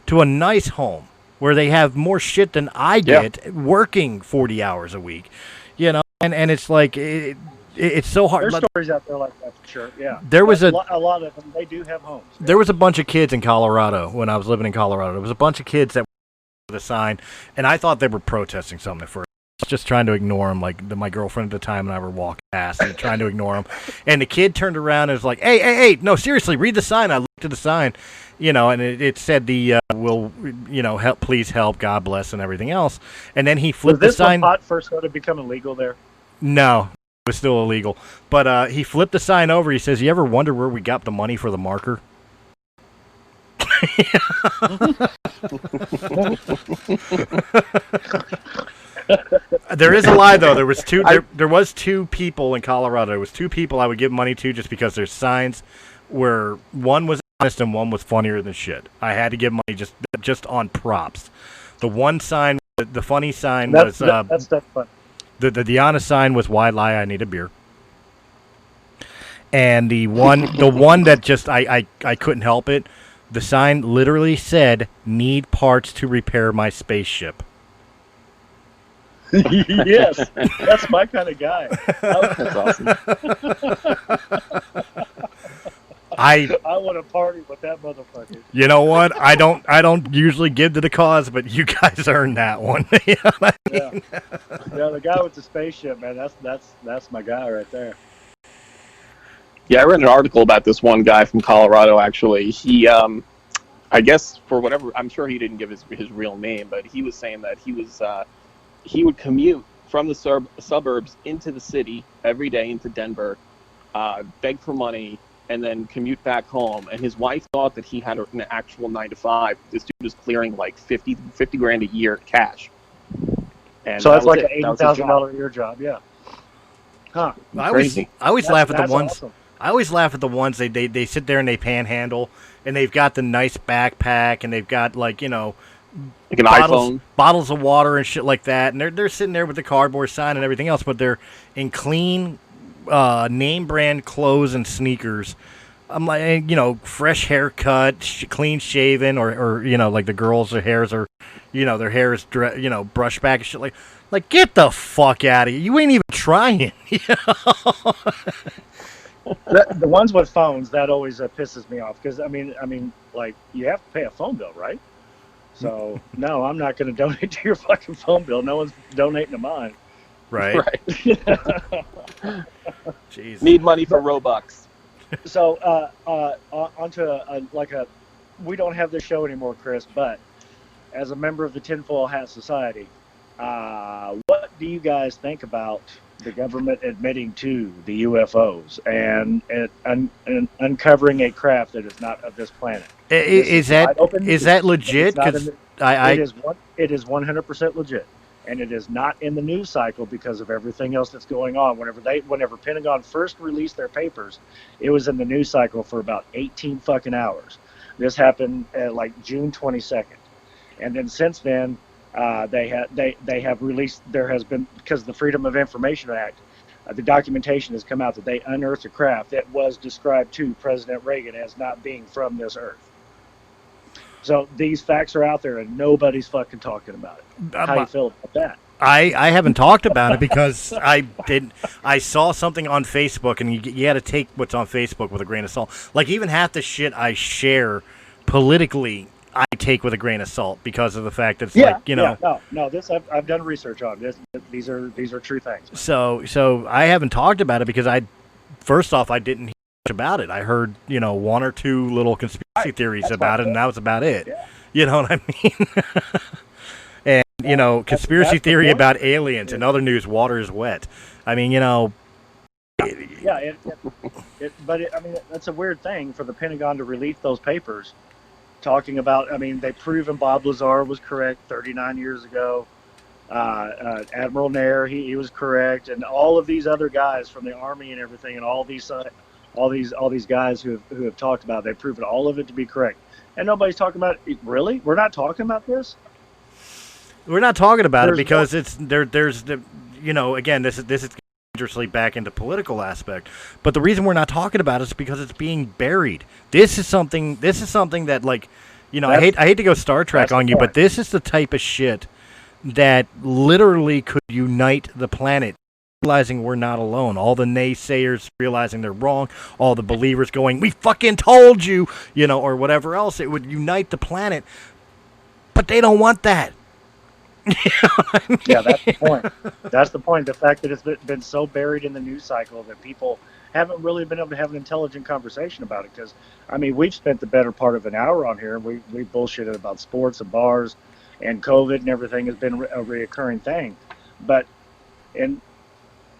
to a nice home where they have more shit than I get working 40 hours a week. You know, and it's like it's so hard. There's stories out there like that for sure. Yeah, There was a lot of them. They do have homes. There was a bunch of kids in Colorado when I was living in Colorado. There was a bunch of kids that were with a sign, and I thought they were protesting something at first. I was just trying to ignore them, like my girlfriend at the time and I were walking past and trying to ignore them. And the kid turned around and was like, hey, no, seriously, read the sign. I to the sign, and it said the will, help, please help, God bless, and everything else. And then he flipped the sign. Was this when pot first started becoming legal there? No, it was still illegal. But he flipped the sign over. He says, "You ever wonder where we got the money for the marker?" There is a lie, though. There was two. There was two people in Colorado. There was two people I would give money to just because their signs were, one was honest and one was funnier than shit. I had to give money just on props. The one sign, the funny sign was that's fun. The honest sign was, "Why lie? I need a beer." And the one that just I couldn't help it. The sign literally said, "Need parts to repair my spaceship." Yes, that's my kind of guy. That's awesome. I want to party with that motherfucker. You know what? I don't usually give to the cause, but you guys earned that one. You know what I mean? Yeah, the guy with the spaceship, man. That's my guy right there. Yeah, I read an article about this one guy from Colorado. Actually, he, I guess for whatever, I'm sure he didn't give his real name, but he was saying that he would commute from the suburbs into the city every day into Denver, beg for money, and then commute back home. And his wife thought that he had an actual 9-to-5. This dude was clearing like 50 grand a year cash. And so that's like an $80,000 a year job, yeah. Huh? I always laugh at the ones. Awesome. I always laugh at the ones they sit there and they panhandle, and they've got the nice backpack, and they've got like an iPhone, bottles of water and shit like that, and they're sitting there with the cardboard sign and everything else, but they're in clean name brand clothes and sneakers. I'm like, fresh haircut, clean shaven, or like the girls, their hairs are, their hair is brushed back and shit like get the fuck out of here. You ain't even trying. The ones with phones, that always pisses me off, because I mean, like, you have to pay a phone bill, right? So no, I'm not going to donate to your fucking phone bill. No one's donating to mine. Right. Jeez. Need money for Robux. So onto we don't have this show anymore, Chris, but as a member of the Tinfoil Hat Society, what do you guys think about the government admitting to the UFOs and uncovering a craft that is not of this planet? Is that legit? Because it is 100% legit, and it is not in the news cycle because of everything else that's going on. Whenever Pentagon first released their papers, it was in the news cycle for about 18 fucking hours. This happened like June 22nd, and then since then. They have released. There has been, because of the Freedom of Information Act, the documentation has come out that they unearthed a craft that was described to President Reagan as not being from this earth. So these facts are out there, and nobody's fucking talking about it. How do you feel about that? I haven't talked about it because I saw something on Facebook, and you got to take what's on Facebook with a grain of salt. Like, even half the shit I share politically, I take with a grain of salt because of the fact that it's no. This I've done research on this. These are true things. So I haven't talked about it because first off I didn't hear much about it. I heard one or two little conspiracy theories about it, and that was about it. Yeah. You know what I mean? And conspiracy theory about aliens. In other news, water is wet. I mean, but that's a weird thing for the Pentagon to release those papers. Talking about, they've proven Bob Lazar was correct 39 years ago. Admiral Nair, he was correct, and all of these other guys from the Army and everything, and all these guys who have talked about, they've proven all of it to be correct, and nobody's talking about it. Really? We're not talking about this. We're not talking about it because it's there. There's the again, this is dangerously back into political aspect, but the reason we're not talking about it is because it's being buried. This is something that, like, I hate to go Star Trek on you, but this is the type of shit that literally could unite the planet, realizing we're not alone. All the naysayers realizing they're wrong, all the believers going, "We fucking told you," or whatever else. It would unite the planet, but they don't want that. Yeah, that's the point. That's the point. The fact that it's been so buried in the news cycle that people haven't really been able to have an intelligent conversation about it. Because, I mean, we've spent the better part of an hour on here. We bullshitted about sports and bars and COVID and everything has been a reoccurring thing. But in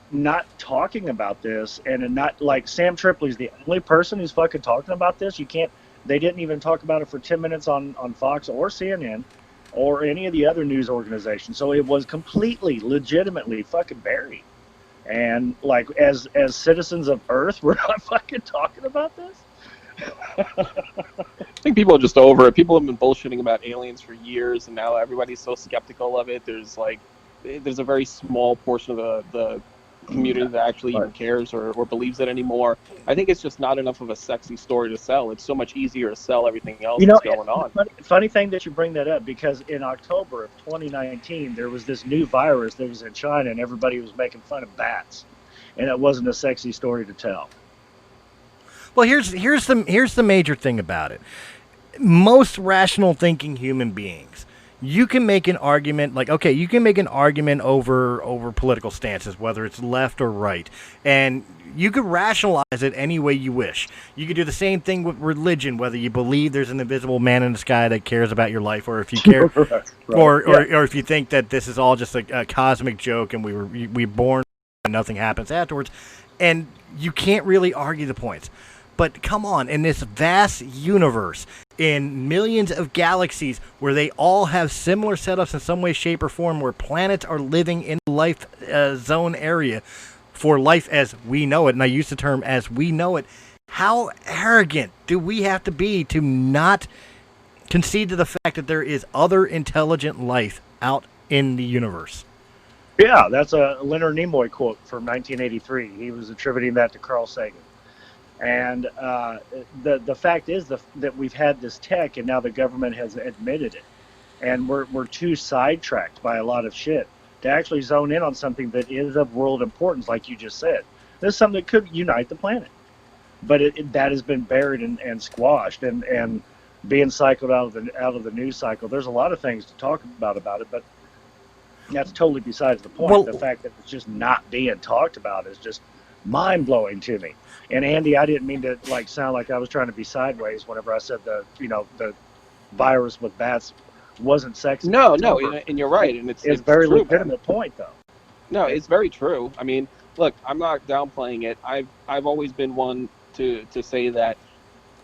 not talking about this and not like Sam Tripoli's the only person who's fucking talking about this. You can't, they didn't even talk about it for 10 minutes on Fox or CNN or any of the other news organizations. So it was completely, legitimately fucking buried. And like as citizens of Earth, we're not fucking talking about this. I think people are just over it. People have been bullshitting about aliens for years, and now everybody's so skeptical of it. There's a very small portion of the community that actually even cares or believes it anymore. I think it's just not enough of a sexy story to sell. It's so much easier to sell everything else that's going on. Funny thing that you bring that up, because in October of 2019, there was this new virus that was in China, and everybody was making fun of bats, and it wasn't a sexy story to tell. Well, here's the major thing about it. Most rational thinking human beings, you can make an argument you can make an argument over political stances, whether it's left or right, and you could rationalize it any way you wish. You could do the same thing with religion, whether you believe there's an invisible man in the sky that cares about your life, or if you care, right. or if you think that this is all just a cosmic joke and we born and nothing happens afterwards, and you can't really argue the points. But come on, in this vast universe, in millions of galaxies where they all have similar setups in some way, shape, or form, where planets are living in the life zone area for life as we know it, and I use the term as we know it, how arrogant do we have to be to not concede to the fact that there is other intelligent life out in the universe? Yeah, that's a Leonard Nimoy quote from 1983. He was attributing that to Carl Sagan. And the fact is that we've had this tech, and now the government has admitted it, and we're too sidetracked by a lot of shit to actually zone in on something that is of world importance, like you just said. This is something that could unite the planet, but that has been buried and squashed and being cycled out of the news cycle. There's a lot of things to talk about it, but that's totally besides the point. Well, the fact that it's just not being talked about is just mind-blowing to me. And Andy, I didn't mean to sound like I was trying to be sideways whenever I said the virus with bats wasn't sexy. No, and you're right, and it's a very true, legitimate point, though. No, it's very true. I mean, look, I'm not downplaying it. I've always been one to say that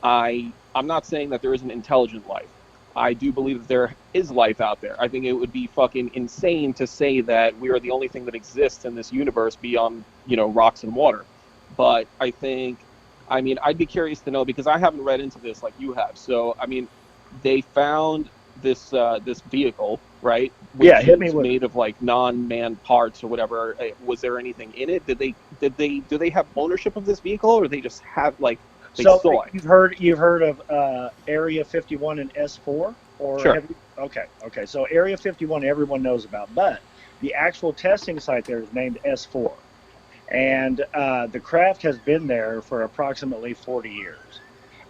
I'm not saying that there isn't intelligent life. I do believe that there is life out there. I think it would be fucking insane to say that we are the only thing that exists in this universe beyond, rocks and water. But I'd be curious to know, because I haven't read into this like you have. So, they found this vehicle, right? Which is made of non-man parts or whatever. Was there anything in it? Do they have ownership of this vehicle, or they just have saw it? You've heard of Area 51 and S4, or sure. Okay. So Area 51 everyone knows about, but the actual testing site there is named S4. And the craft has been there for approximately 40 years.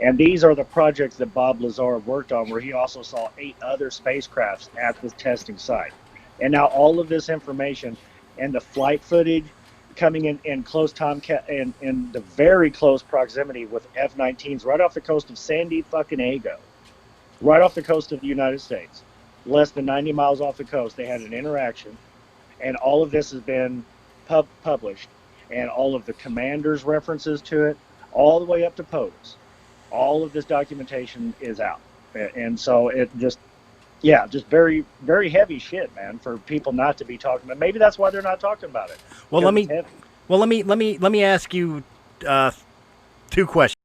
And these are the projects that Bob Lazar worked on, where he also saw 8 other spacecrafts at this testing site. And now all of this information and the flight footage coming in close time in the very close proximity with F-19s right off the coast of San Diego, right off the coast of the United States, less than 90 miles off the coast. They had an interaction, and all of this has been published. And all of the commanders' references to it, all the way up to POTUS. All of this documentation is out. And so it just very, very heavy shit, man, for people not to be talking about. Maybe that's why they're not talking about it. Well, let me ask you 2 questions.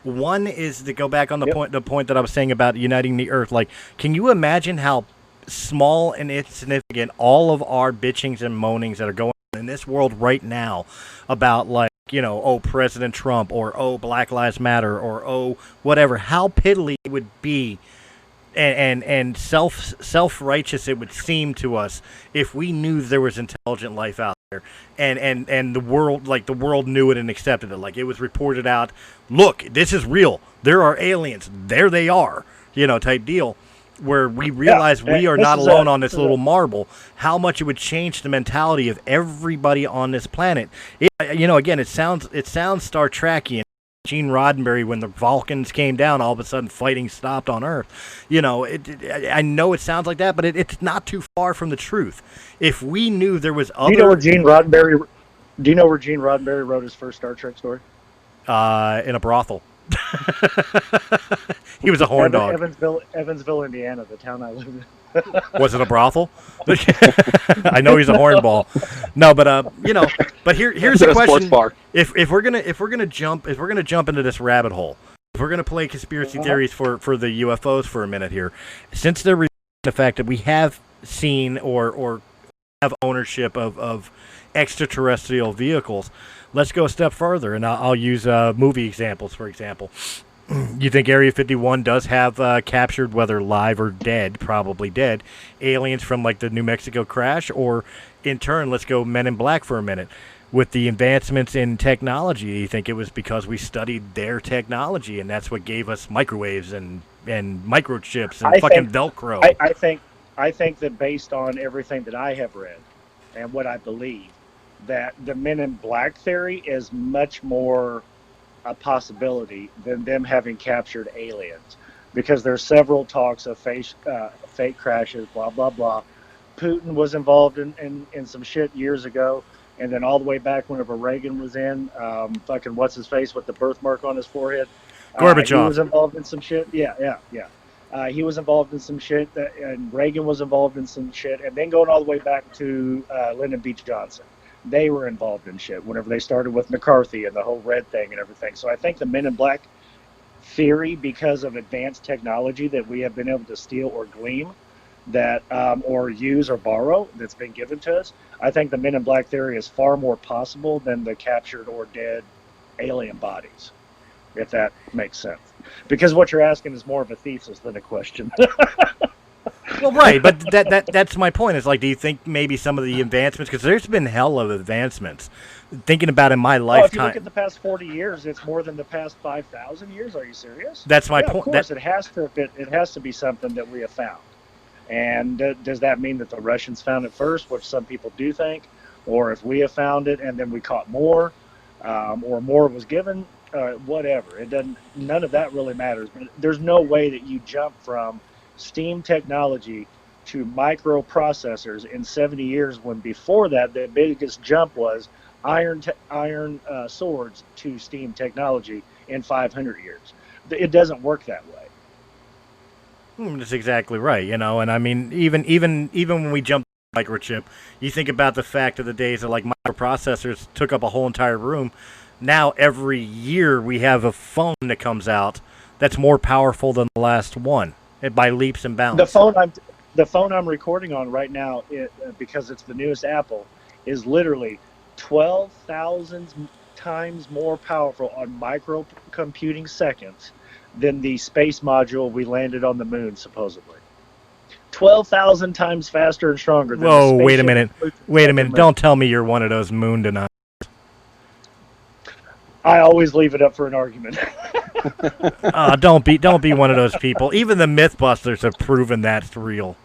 One is to go back on the point that I was saying about uniting the Earth. Can you imagine how small and insignificant all of our bitchings and moanings that are going in this world right now about President Trump, or Black Lives Matter, or whatever, how piddly it would be and self-righteous it would seem to us if we knew there was intelligent life out there, and the world knew it and accepted it. It was reported out, look, this is real, there are aliens, there they are, type deal. where we realize we are not is alone on this little marble, how much it would change the mentality of everybody on this planet. Again, it sounds Star Trekian. Gene Roddenberry, when the Vulcans came down, all of a sudden fighting stopped on Earth. I know it sounds like that, but it's not too far from the truth. If we knew there was other... Do you know where Gene Roddenberry wrote his first Star Trek story? In a brothel. He was a horn dog. Evansville, Indiana, the town I live in. Was it a brothel? I know he's a hornball. No, but but here's the question: if we're gonna jump into this rabbit hole, if we're gonna play conspiracy theories for the UFOs for a minute here, since they're the fact that we have seen or have ownership of extraterrestrial vehicles, let's go a step further, and I'll use movie examples. For example, you think Area 51 does have captured, whether live or dead, probably dead, aliens from like the New Mexico crash? Or in turn, let's go Men in Black for a minute. With the advancements in technology, you think it was because we studied their technology and that's what gave us microwaves and microchips and Velcro? I think that based on everything that I have read and what I believe, that the Men in Black theory is much more a possibility than them having captured aliens, because there's several talks of fake crashes, blah blah blah. Putin was involved in some shit years ago, and then all the way back whenever Reagan was in, fucking what's his face with the birthmark on his forehead, Gorbachev. He was involved in some shit. Yeah. He was involved in some shit, and Reagan was involved in some shit, and then going all the way back to Lyndon B. Johnson. They were involved in shit whenever they started with McCarthy and the whole red thing and everything. So I think the Men in Black theory, because of advanced technology that we have been able to steal or glean, that or use or borrow, that's been given to us, I think the Men in Black theory is far more possible than the captured or dead alien bodies, if that makes sense. Because what you're asking is more of a thesis than a question. Well, right, but that's my point. It's like, do you think maybe some of the advancements, because there's been hell of advancements, thinking about in my lifetime. If you look at the past 40 years, it's more than the past 5,000 years. Are you serious? That's my point. Of course, it has to be something that we have found. And does that mean that the Russians found it first, which some people do think, or if we have found it and then we caught more, or more was given, whatever. It doesn't. None of that really matters. But there's no way that you jump from steam technology to microprocessors in 70 years, when before that the biggest jump was iron swords to steam technology in 500 years. It doesn't work that way. That's exactly right, and I mean, even when we jump to microchip, you think about the fact of the days that like microprocessors took up a whole entire room. Now every year we have a phone that comes out that's more powerful than the last one. By leaps and bounds. The phone I'm recording on right now, because it's the newest Apple, is literally 12,000 times more powerful on microcomputing seconds than the space module we landed on the moon, supposedly. 12,000 times faster and stronger than Whoa, wait a minute. Don't tell me you're one of those moon deniers. I always leave it up for an argument. Don't be one of those people. Even the Mythbusters have proven that's real.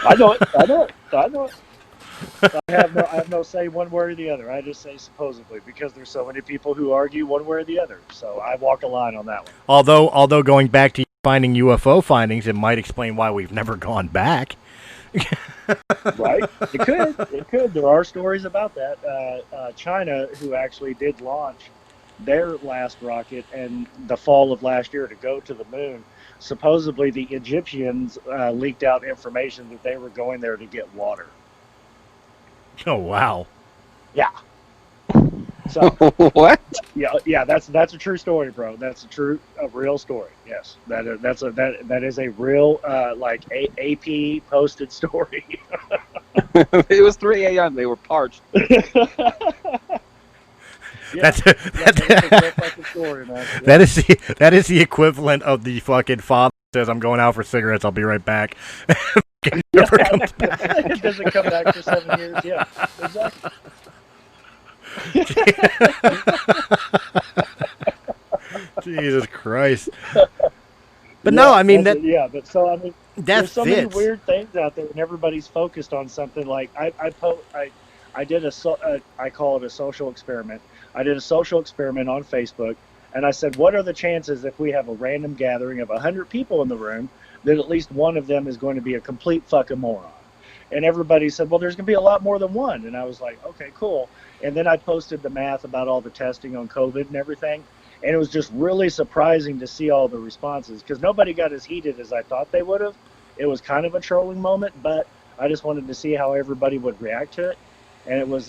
I know it. I have no say one way or the other. I just say supposedly, because there's so many people who argue one way or the other. So I walk a line on that one. Although going back to finding UFO findings, it might explain why we've never gone back. Right? It could. There are stories about that. China, who actually did launch their last rocket in the fall of last year to go to the moon, supposedly the Egyptians leaked out information that they were going there to get water. Oh, wow. Yeah. So what? Yeah, that's a true story, bro. That's a real story. Yes, that is a real like AP posted story. It was 3 a.m. They were parched. That's a real fucking story, man. Yeah. That is the equivalent of the fucking father says, "I'm going out for cigarettes. I'll be right back." Never comes back. It doesn't come back for 7 years. Yeah, exactly. Jesus Christ. But no, I mean but so I mean, that there's so many fits. weird things out there, and everybody's focused on something. Like I did I call it a social experiment. I did a social experiment on Facebook, and I said, what are the chances if we have a random gathering of 100 people in the room that at least one of them is going to be a complete fucking moron? And everybody said, well, there's going to be a lot more than one. And I was like, okay, cool. And then I posted the math about all the testing on COVID and everything. And it was just really surprising to see all the responses because nobody got as heated as I thought they would have. It was kind of a trolling moment, but I just wanted to see how everybody would react to it. And it was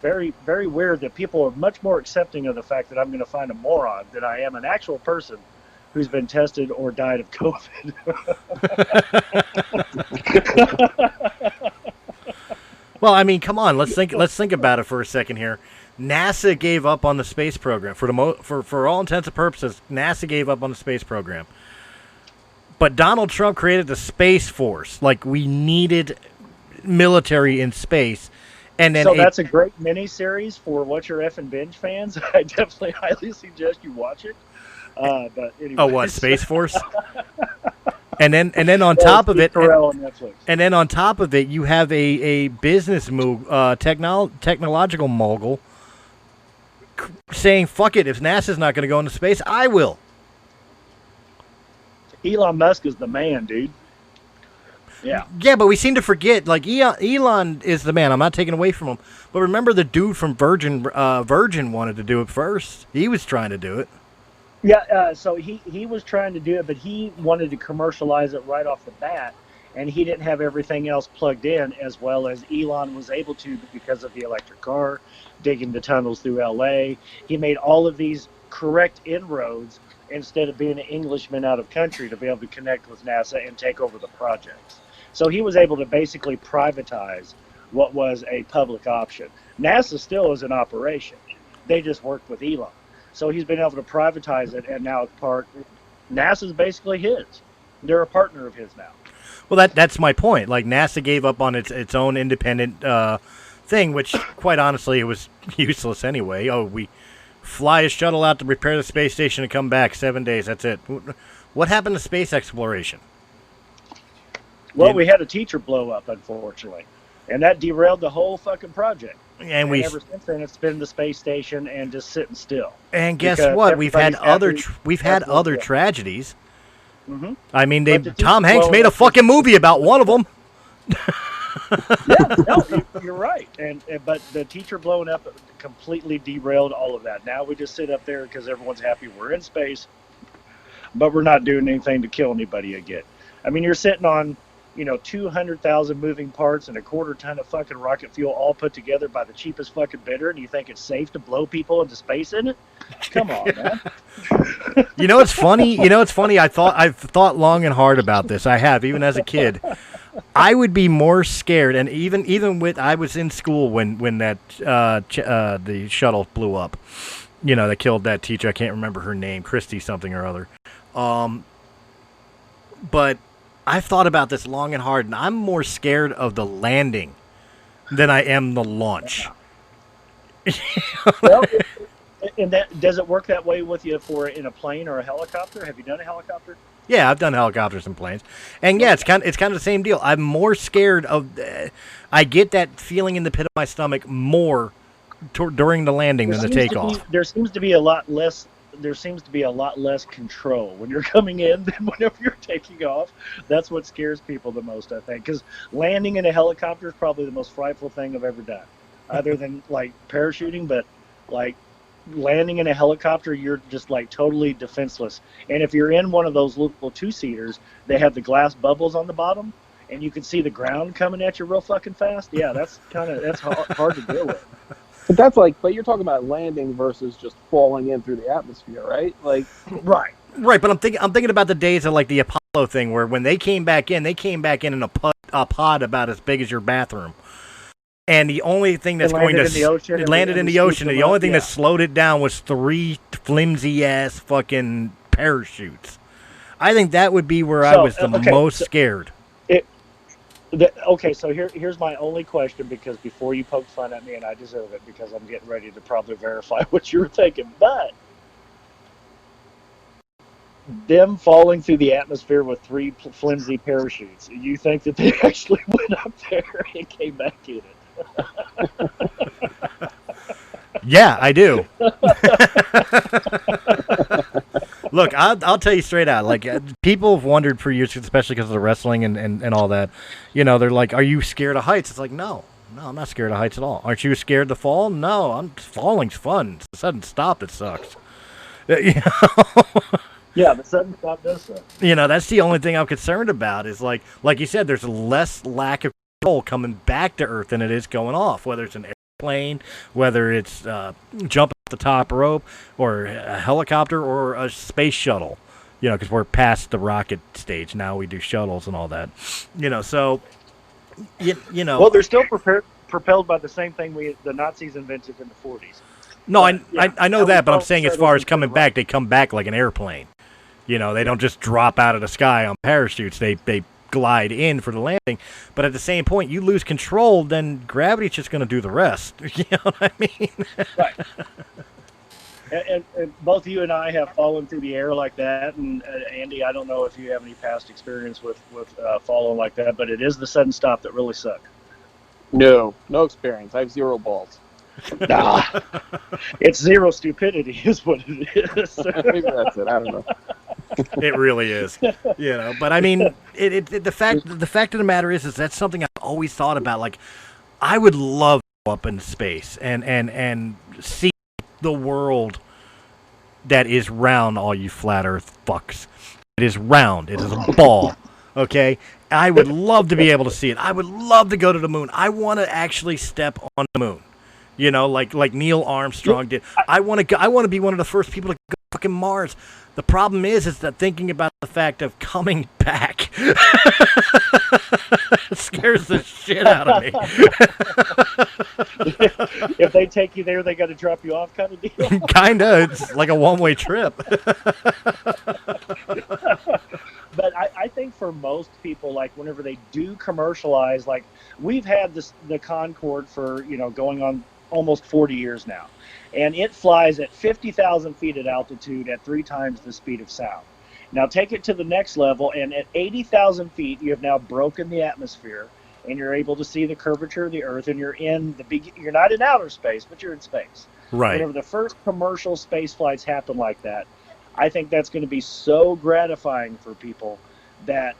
very, very weird that people are much more accepting of the fact that I'm going to find a moron than I am an actual person who's been tested or died of COVID. Well, I mean, come on. Let's think about it for a second here. NASA gave up on the space program for all intents and purposes. NASA gave up on the space program, but Donald Trump created the Space Force. Like, we needed military in space, and then so that's a great mini-series for What's Your F'n Binge fans. I definitely highly suggest you watch it. But anyways. Oh, what, Space Force? And then on top of it, you have a business move, technological mogul saying, "Fuck it, if NASA's not going to go into space, I will." Elon Musk is the man, dude. Yeah. Yeah, but we seem to forget. Like, Elon is the man. I'm not taking away from him. But remember, the dude from Virgin wanted to do it first. He was trying to do it. Yeah, so he was trying to do it, but he wanted to commercialize it right off the bat, and he didn't have everything else plugged in as well as Elon was able to because of the electric car, digging the tunnels through LA. He made all of these correct inroads instead of being an Englishman out of country to be able to connect with NASA and take over the projects. So he was able to basically privatize what was a public option. NASA still is an operation. They just worked with Elon. So he's been able to privatize it, and now NASA's basically his. They're a partner of his now. Well, that's my point. Like, NASA gave up on its own independent thing, which, quite honestly, it was useless anyway. Oh, we fly a shuttle out to repair the space station and come back 7 days. That's it. What happened to space exploration? Well, we had a teacher blow up, unfortunately, and that derailed the whole fucking project. And ever since then, it's been the space station and just sitting still. And guess what? We've had other tragedies. Mm-hmm. I mean, Tom Hanks made a fucking movie about one of them. Yeah, no, you're right. But the teacher blowing up completely derailed all of that. Now we just sit up there because everyone's happy we're in space, but we're not doing anything to kill anybody again. I mean, you're sitting on 200,000 moving parts and a quarter ton of fucking rocket fuel all put together by the cheapest fucking bidder, and you think it's safe to blow people into space in it? Come on, man. It's funny. I've thought long and hard about this. I have, even as a kid. I would be more scared, and even with, I was in school when that the shuttle blew up. They killed that teacher. I can't remember her name, Christy something or other. But I've thought about this long and hard, and I'm more scared of the landing than I am the launch. Well, and does it work that way with you in a plane or a helicopter? Have you done a helicopter? Yeah, I've done helicopters and planes, and yeah, it's kind of the same deal. I'm more scared of. I get that feeling in the pit of my stomach more during the landing than the takeoff. There seems to be a lot less control when you're coming in than whenever you're taking off. That's what scares people the most, I think, because landing in a helicopter is probably the most frightful thing I've ever done, other than like parachuting. But like landing in a helicopter, you're just like totally defenseless. And if you're in one of those little two-seaters, they have the glass bubbles on the bottom, and you can see the ground coming at you real fucking fast. Yeah, that's hard to deal with. But you're talking about landing versus just falling in through the atmosphere, right? Like, right. But I'm thinking about the days of like the Apollo thing, where when they came back in a pod about as big as your bathroom, and the only thing that's going to it landed in the ocean, and the only thing that slowed it down was 3 flimsy ass fucking parachutes. I think that would be where I was the most scared. Okay, so here's my only question, because before you poke fun at me, and I deserve it because I'm getting ready to probably verify what you were thinking, but them falling through the atmosphere with three flimsy parachutes. You think that they actually went up there and came back in it? Yeah, I do. Look, I'll tell you straight out. Like, people have wondered for years, especially because of the wrestling and all that. You know, they're like, "Are you scared of heights?" It's like, no, I'm not scared of heights at all. Aren't you scared to fall? No, falling's fun. It's the sudden stop that sucks. You know? Yeah, the sudden stop does suck. You know, that's the only thing I'm concerned about. Is like you said, there's less lack of control coming back to Earth than it is going off. Whether it's an plane, whether it's jumping off the top rope, or a helicopter, or a space shuttle. You know, because we're past the rocket stage now. We do shuttles and all that. You know, so you know. Well, they're still propelled by the same thing the Nazis invented in the 40s. No, But, I know that, but I'm saying as far as coming back, they come back like an airplane. You know, they don't just drop out of the sky on parachutes. They glide in for the landing. But at the same point, you lose control, then gravity's just going to do the rest. You know what I mean? Right. And both you and I have fallen through the air like that. And Andy, I don't know if you have any past experience with falling like that, but it is the sudden stop that really sucks. No experience. I have 0 balls. Nah, it's zero stupidity is what it is. Maybe that's it. I don't know. It really is, you know. But I mean, the fact of the matter is that's something I've always thought about. Like, I would love to go up in space and see the world that is round. All you flat Earth fucks, it is round. It is a ball. Okay, I would love to be able to see it. I would love to go to the moon. I want to actually step on the moon. You know, like Neil Armstrong did. I want to be one of the first people to go to fucking Mars. The problem is that thinking about the fact of coming back scares the shit out of me. If they take you there, they got to drop you off, kind of deal. Kinda, it's like a one-way trip. But I think for most people, like whenever they do commercialize, like we've had the Concorde for going on almost 40 years now. And it flies at 50,000 feet at altitude at 3 times the speed of sound. Now take it to the next level, and at 80,000 feet, you have now broken the atmosphere, and you're able to see the curvature of the Earth, and you're not in outer space, but you're in space. Right. Whenever the first commercial space flights happen like that, I think that's going to be so gratifying for people that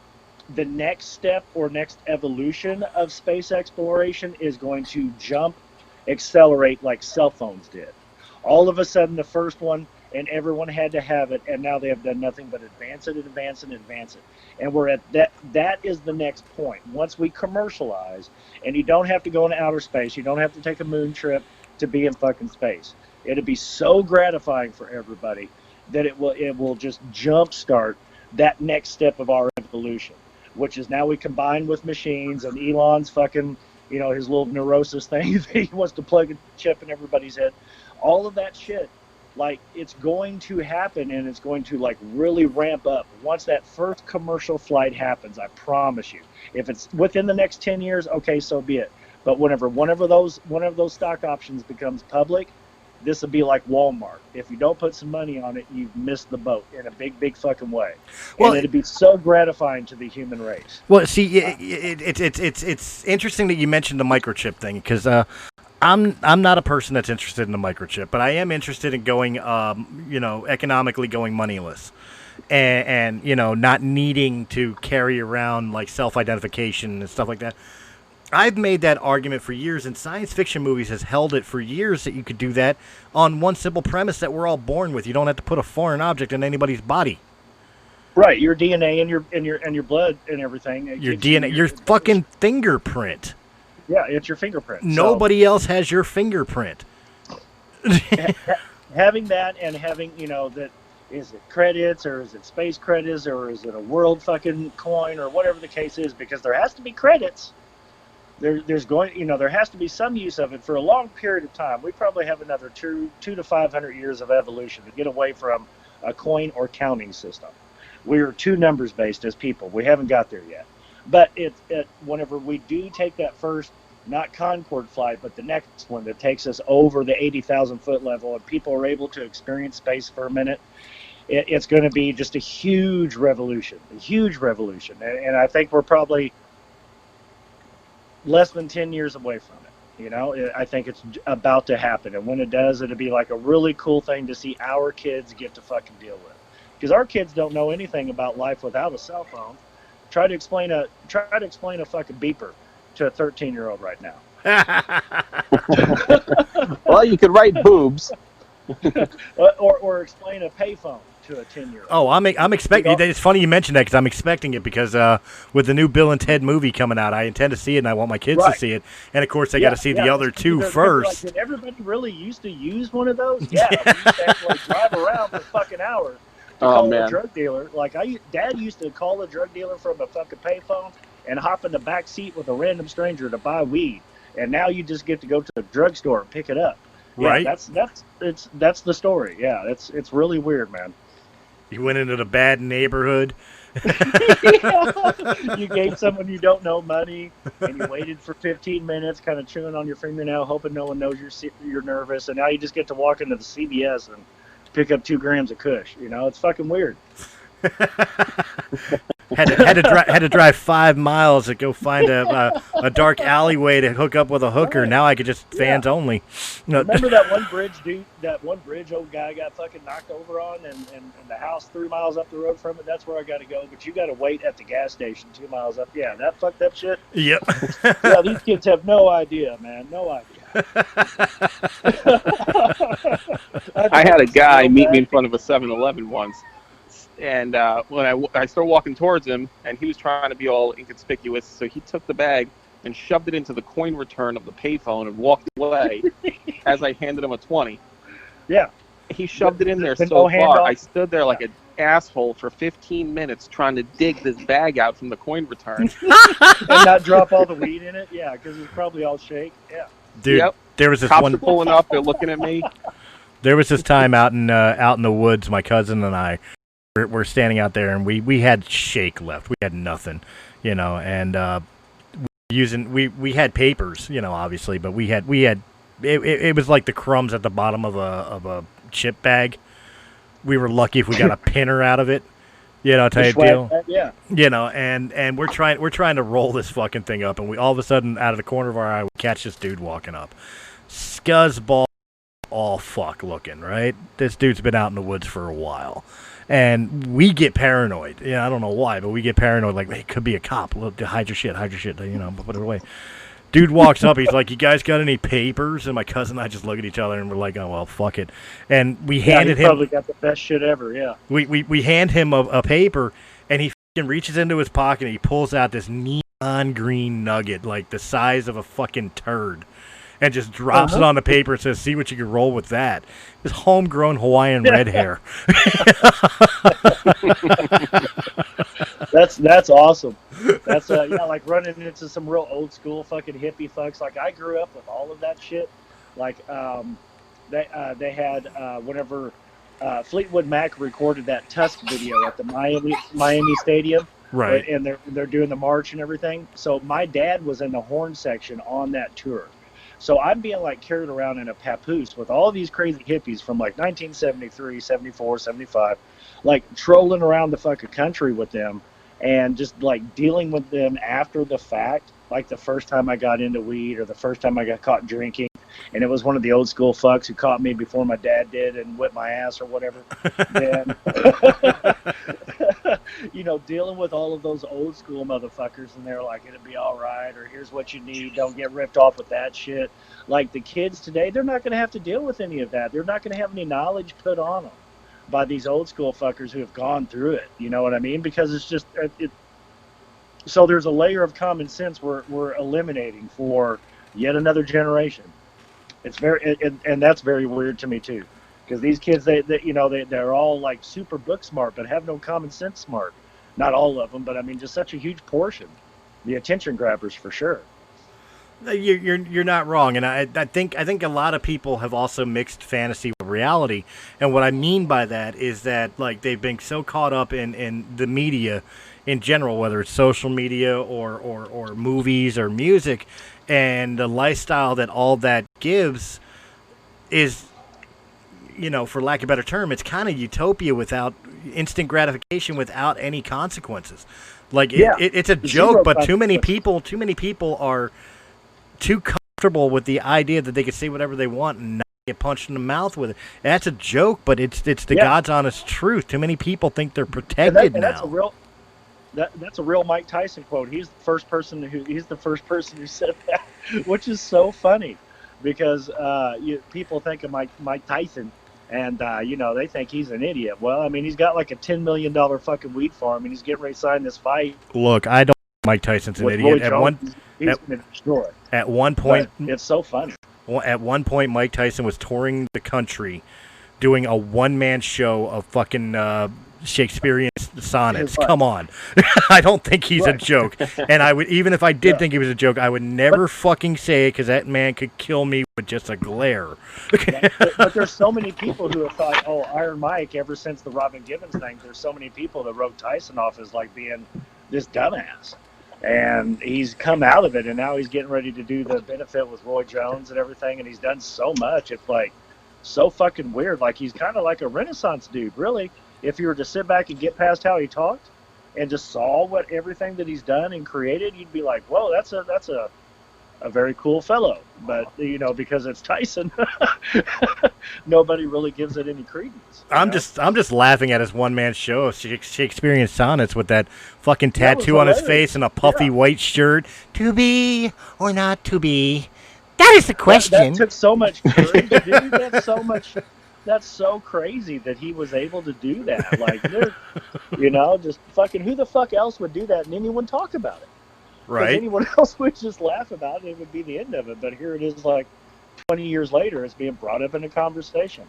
the next step or next evolution of space exploration is going to accelerate like cell phones did. All of a sudden, the first one, and everyone had to have it, and now they have done nothing but advance it and advance it and advance it. And we're at that is the next point. Once we commercialize, and you don't have to go into outer space, you don't have to take a moon trip to be in fucking space. It'd be so gratifying for everybody that it will just jumpstart that next step of our evolution, which is now we combine with machines and Elon's fucking, his little neurosis thing. He wants to plug a chip in everybody's head. All of that shit, like, it's going to happen, and it's going to, like, really ramp up. Once that first commercial flight happens, I promise you. If it's within the next 10 years, okay, so be it. But whenever one of those stock options becomes public, this will be like Walmart. If you don't put some money on it, you've missed the boat in a big, big fucking way. Well, and it'd be so gratifying to the human race. Well, see, it's interesting that you mentioned the microchip thing, because I'm not a person that's interested in the microchip, but I am interested in going, economically going moneyless, and not needing to carry around like self-identification and stuff like that. I've made that argument for years, and science fiction movies has held it for years that you could do that on one simple premise that we're all born with. You don't have to put a foreign object in anybody's body. Right, your DNA and your blood and everything. Your DNA, your fucking fingerprint. Yeah, it's your fingerprint. Nobody else has your fingerprint. Having that and having, that, is it credits or is it space credits or is it a world fucking coin or whatever the case is, because there has to be credits. There has to be some use of it for a long period of time. We probably have another 200 to 500 years of evolution to get away from a coin or counting system. We're 2 numbers based as people. We haven't got there yet. But whenever we do take that first, not Concorde flight, but the next one that takes us over the 80,000 foot level, and people are able to experience space for a minute, it's going to be just a huge revolution, and I think we're probably less than 10 years away from it. I think it's about to happen, and when it does, it'll be like a really cool thing to see our kids get to fucking deal with, because our kids don't know anything about life without a cell phone. Try to explain a fucking beeper to a 13-year-old right now. Well, you could write boobs. or explain a payphone to a 10-year-old. Oh, I'm expecting. It's funny you mentioned that because I'm expecting it because with the new Bill and Ted movie coming out, I intend to see it and I want my kids to see it. And of course, they got to see the other two first. Did everybody really used to use one of those? Yeah, we used to have to like drive around for fucking hours to call a drug dealer. Like Dad used to call a drug dealer from a fucking payphone and hop in the back seat with a random stranger to buy weed. And now you just get to go to the drugstore and pick it up. Yeah, right. That's the story. Yeah, it's really weird, man. You went into the bad neighborhood. You gave someone you don't know money, and you waited for 15 minutes, kind of chewing on your fingernail, hoping no one knows you're nervous. And now you just get to walk into the CVS and pick up 2 grams of Kush. It's fucking weird. had to drive 5 miles to go find a dark alleyway to hook up with a hooker. Right. Now I could just fans only. Remember that one bridge dude? That one bridge old guy got fucking knocked over on, and the house 3 miles up the road from it. That's where I got to go, but you got to wait at the gas station 2 miles up. Yeah, that fucked up shit. Yep. Yeah, these kids have no idea, man. No idea. I had a guy meet me in front of a 7-Eleven once. And when I started walking towards him, and he was trying to be all inconspicuous, so he took the bag and shoved it into the coin return of the payphone and walked away as I handed him a 20. Yeah. He shoved it in there so far, I stood there like an asshole for 15 minutes trying to dig this bag out from the coin return. And not drop all the weed in it? Yeah, because it's probably all shake. Yeah. Dude, there was this Cops one... are pulling up, they're looking at me. There was this time out in the woods, my cousin and I, we're standing out there, and we had shake left. We had nothing, and we had papers, obviously, but we had it was like the crumbs at the bottom of a chip bag. We were lucky if we got a pinner out of it, type deal. Yeah. And we're trying to roll this fucking thing up, and we all of a sudden out of the corner of our eye we catch this dude walking up, scuzzball, all fuck looking, right? This dude's been out in the woods for a while. And we get paranoid. I don't know why, but we get paranoid. Like, hey, it could be a cop. Look, hide your shit, put it away. Dude walks up. He's like, you guys got any papers? And my cousin and I just look at each other, and we're like, oh, well, fuck it. And we handed him. Probably got the best shit ever, yeah. We hand him a paper, and he fucking reaches into his pocket, and he pulls out this neon green nugget, like the size of a fucking turd. And just drops it on the paper and says, see what you can roll with that. This homegrown Hawaiian red hair. That's awesome. That's like running into some real old school fucking hippie fucks. Like I grew up with all of that shit. Like they had whenever Fleetwood Mac recorded that Tusk video at the Miami Stadium. Right. And they're doing the march and everything. So my dad was in the horn section on that tour. So I'm being like carried around in a papoose with all these crazy hippies from like 1973, 74, 75, like trolling around the fucking country with them and just like dealing with them after the fact. Like the first time I got into weed or the first time I got caught drinking. And it was one of the old school fucks who caught me before my dad did and whipped my ass or whatever. Then, dealing with all of those old school motherfuckers, and they're like, it'll be all right, or here's what you need, don't get ripped off with that shit. Like the kids today, they're not going to have to deal with any of that. They're not going to have any knowledge put on them by these old school fuckers who have gone through it. You know what I mean? Because it's just, so there's a layer of common sense we're eliminating for yet another generation. It's and that's very weird to me too, because these kids they're all like super book smart but have no common sense smart. Not all of them, but I mean just such a huge portion. The attention grabbers for sure. You're not wrong, and I think a lot of people have also mixed fantasy with reality, and what I mean by that is that like they've been so caught up in the media in general, whether it's social media or movies or music, and the lifestyle that all that gives is, for lack of a better term, it's kind of utopia without instant gratification, without any consequences. Like it's a joke, but too many people are too comfortable with the idea that they can say whatever they want and not get punched in the mouth with it. That's a joke, but it's the God's honest truth. Too many people think they're protected now. That's a real Mike Tyson quote. He's the first person who said that, which is so funny because people think of Mike Tyson and they think he's an idiot. Well, I mean, he's got like a $10 million fucking weed farm and he's getting ready to sign this fight. Look, I don't think Mike Tyson's an idiot. He's going to destroy it. At one point, it's so funny. At one point, Mike Tyson was touring the country, doing a one-man show of fucking Shakespearean sonnets. Come on, I don't think he's a joke. And I would, even if I did think he was a joke, I would never fucking say it because that man could kill me with just a glare. but there's so many people who have thought, oh, Iron Mike. Ever since the Robin Givens thing, there's so many people that wrote Tyson off as like being this dumbass. And he's come out of it, and now he's getting ready to do the benefit with Roy Jones and everything, and he's done so much. It's like so fucking weird. Like he's kind of like a Renaissance dude, really. If you were to sit back and get past how he talked and just saw what everything that he's done and created, you'd be like, whoa, that's a very cool fellow. But because it's Tyson, nobody really gives it any credence. I'm just laughing at his one-man show of Shakespearean sonnets with that fucking tattoo on his face and a puffy white shirt. To be or not to be? That is the question. That took so much courage, dude. That's so crazy that he was able to do that. Like, just fucking who the fuck else would do that and anyone talk about it? Right. Anyone else would just laugh about it. It would be the end of it. But here it is, like 20 years later, it's being brought up in a conversation.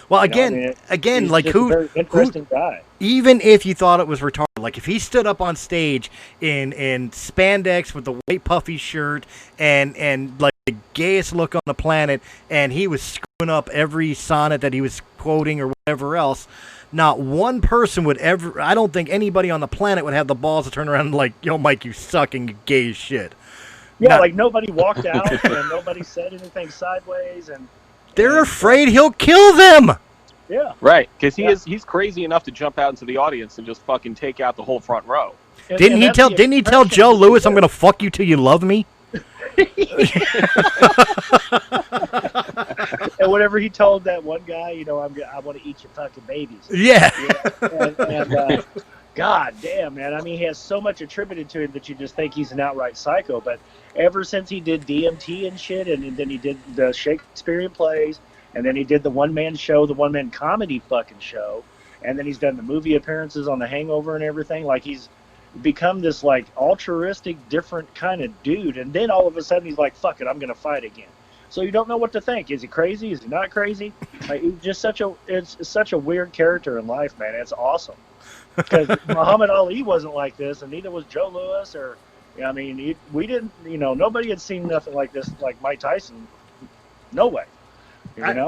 Well, he's like who? A very interesting guy. Even if you thought it was retarded, like if he stood up on stage in spandex with the white puffy shirt and like the gayest look on the planet, and he was screwing up every sonnet that he was quoting or whatever else. Not one person would ever, I don't think anybody on the planet would have the balls to turn around and like, yo, Mike, you suck and you gay as shit. Yeah, like nobody walked out and nobody said anything sideways. And they're afraid he'll kill them. Yeah. Right, because he's crazy enough to jump out into the audience and just fucking take out the whole front row. Didn't he tell Joe Louis, I'm going to fuck you till you love me? And whatever he told that one guy, I want to eat your fucking babies. Yeah. And God damn, man. I mean, he has so much attributed to him that you just think he's an outright psycho. But ever since he did DMT and shit, and then he did the Shakespearean plays, and then he did the one-man show, the one-man comedy fucking show, and then he's done the movie appearances on The Hangover and everything, like he's become this like altruistic different kind of dude, and then all of a sudden he's like, fuck it, I'm gonna fight again. So you don't know what to think. Is he crazy? Is he not crazy? Like, he's just it's such a weird character in life, man. It's awesome because Muhammad Ali wasn't like this, and neither was Joe Louis, or I mean, we didn't, nobody had seen nothing like this, like Mike Tyson. No way.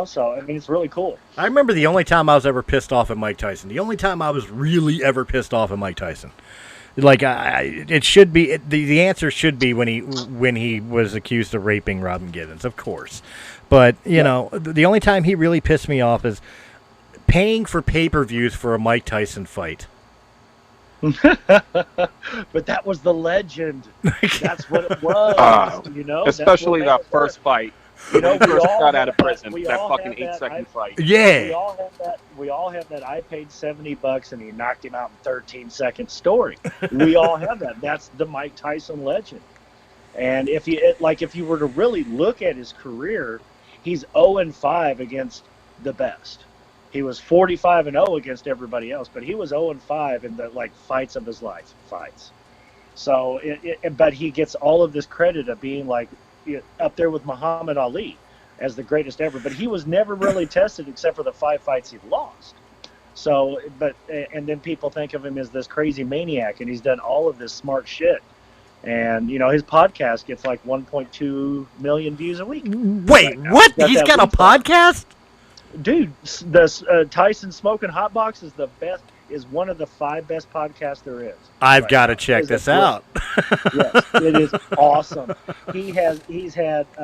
So I mean, it's really cool. I remember the only time I was ever pissed off at Mike Tyson. The only time I was really ever pissed off at Mike Tyson. Like it should be the answer should be when he was accused of raping Robin Givens, of course. But the only time he really pissed me off is paying for pay-per-views for a Mike Tyson fight. But that was the legend. That's what it was. Especially that first fight. We first got out of prison. That fucking 8-second fight. Yeah. We all have that. I paid $70 and he knocked him out in 13-second story. We all have that. That's the Mike Tyson legend. And if you were to really look at his career, he's 0-5 against the best. He was 45-0 against everybody else, but he was 0-5 in the fights of his life. So, but he gets all of this credit of being up there with Muhammad Ali as the greatest ever, but he was never really tested except for the 5 fights he lost. So, and then people think of him as this crazy maniac, and he's done all of this smart shit. And, his podcast gets 1.2 million views a week. Wait, what? He's got a podcast? Dude, the Tyson Smoking Hot Box is one of the 5 best podcasts there is. I've got to check this out. Yes, it is awesome. He's had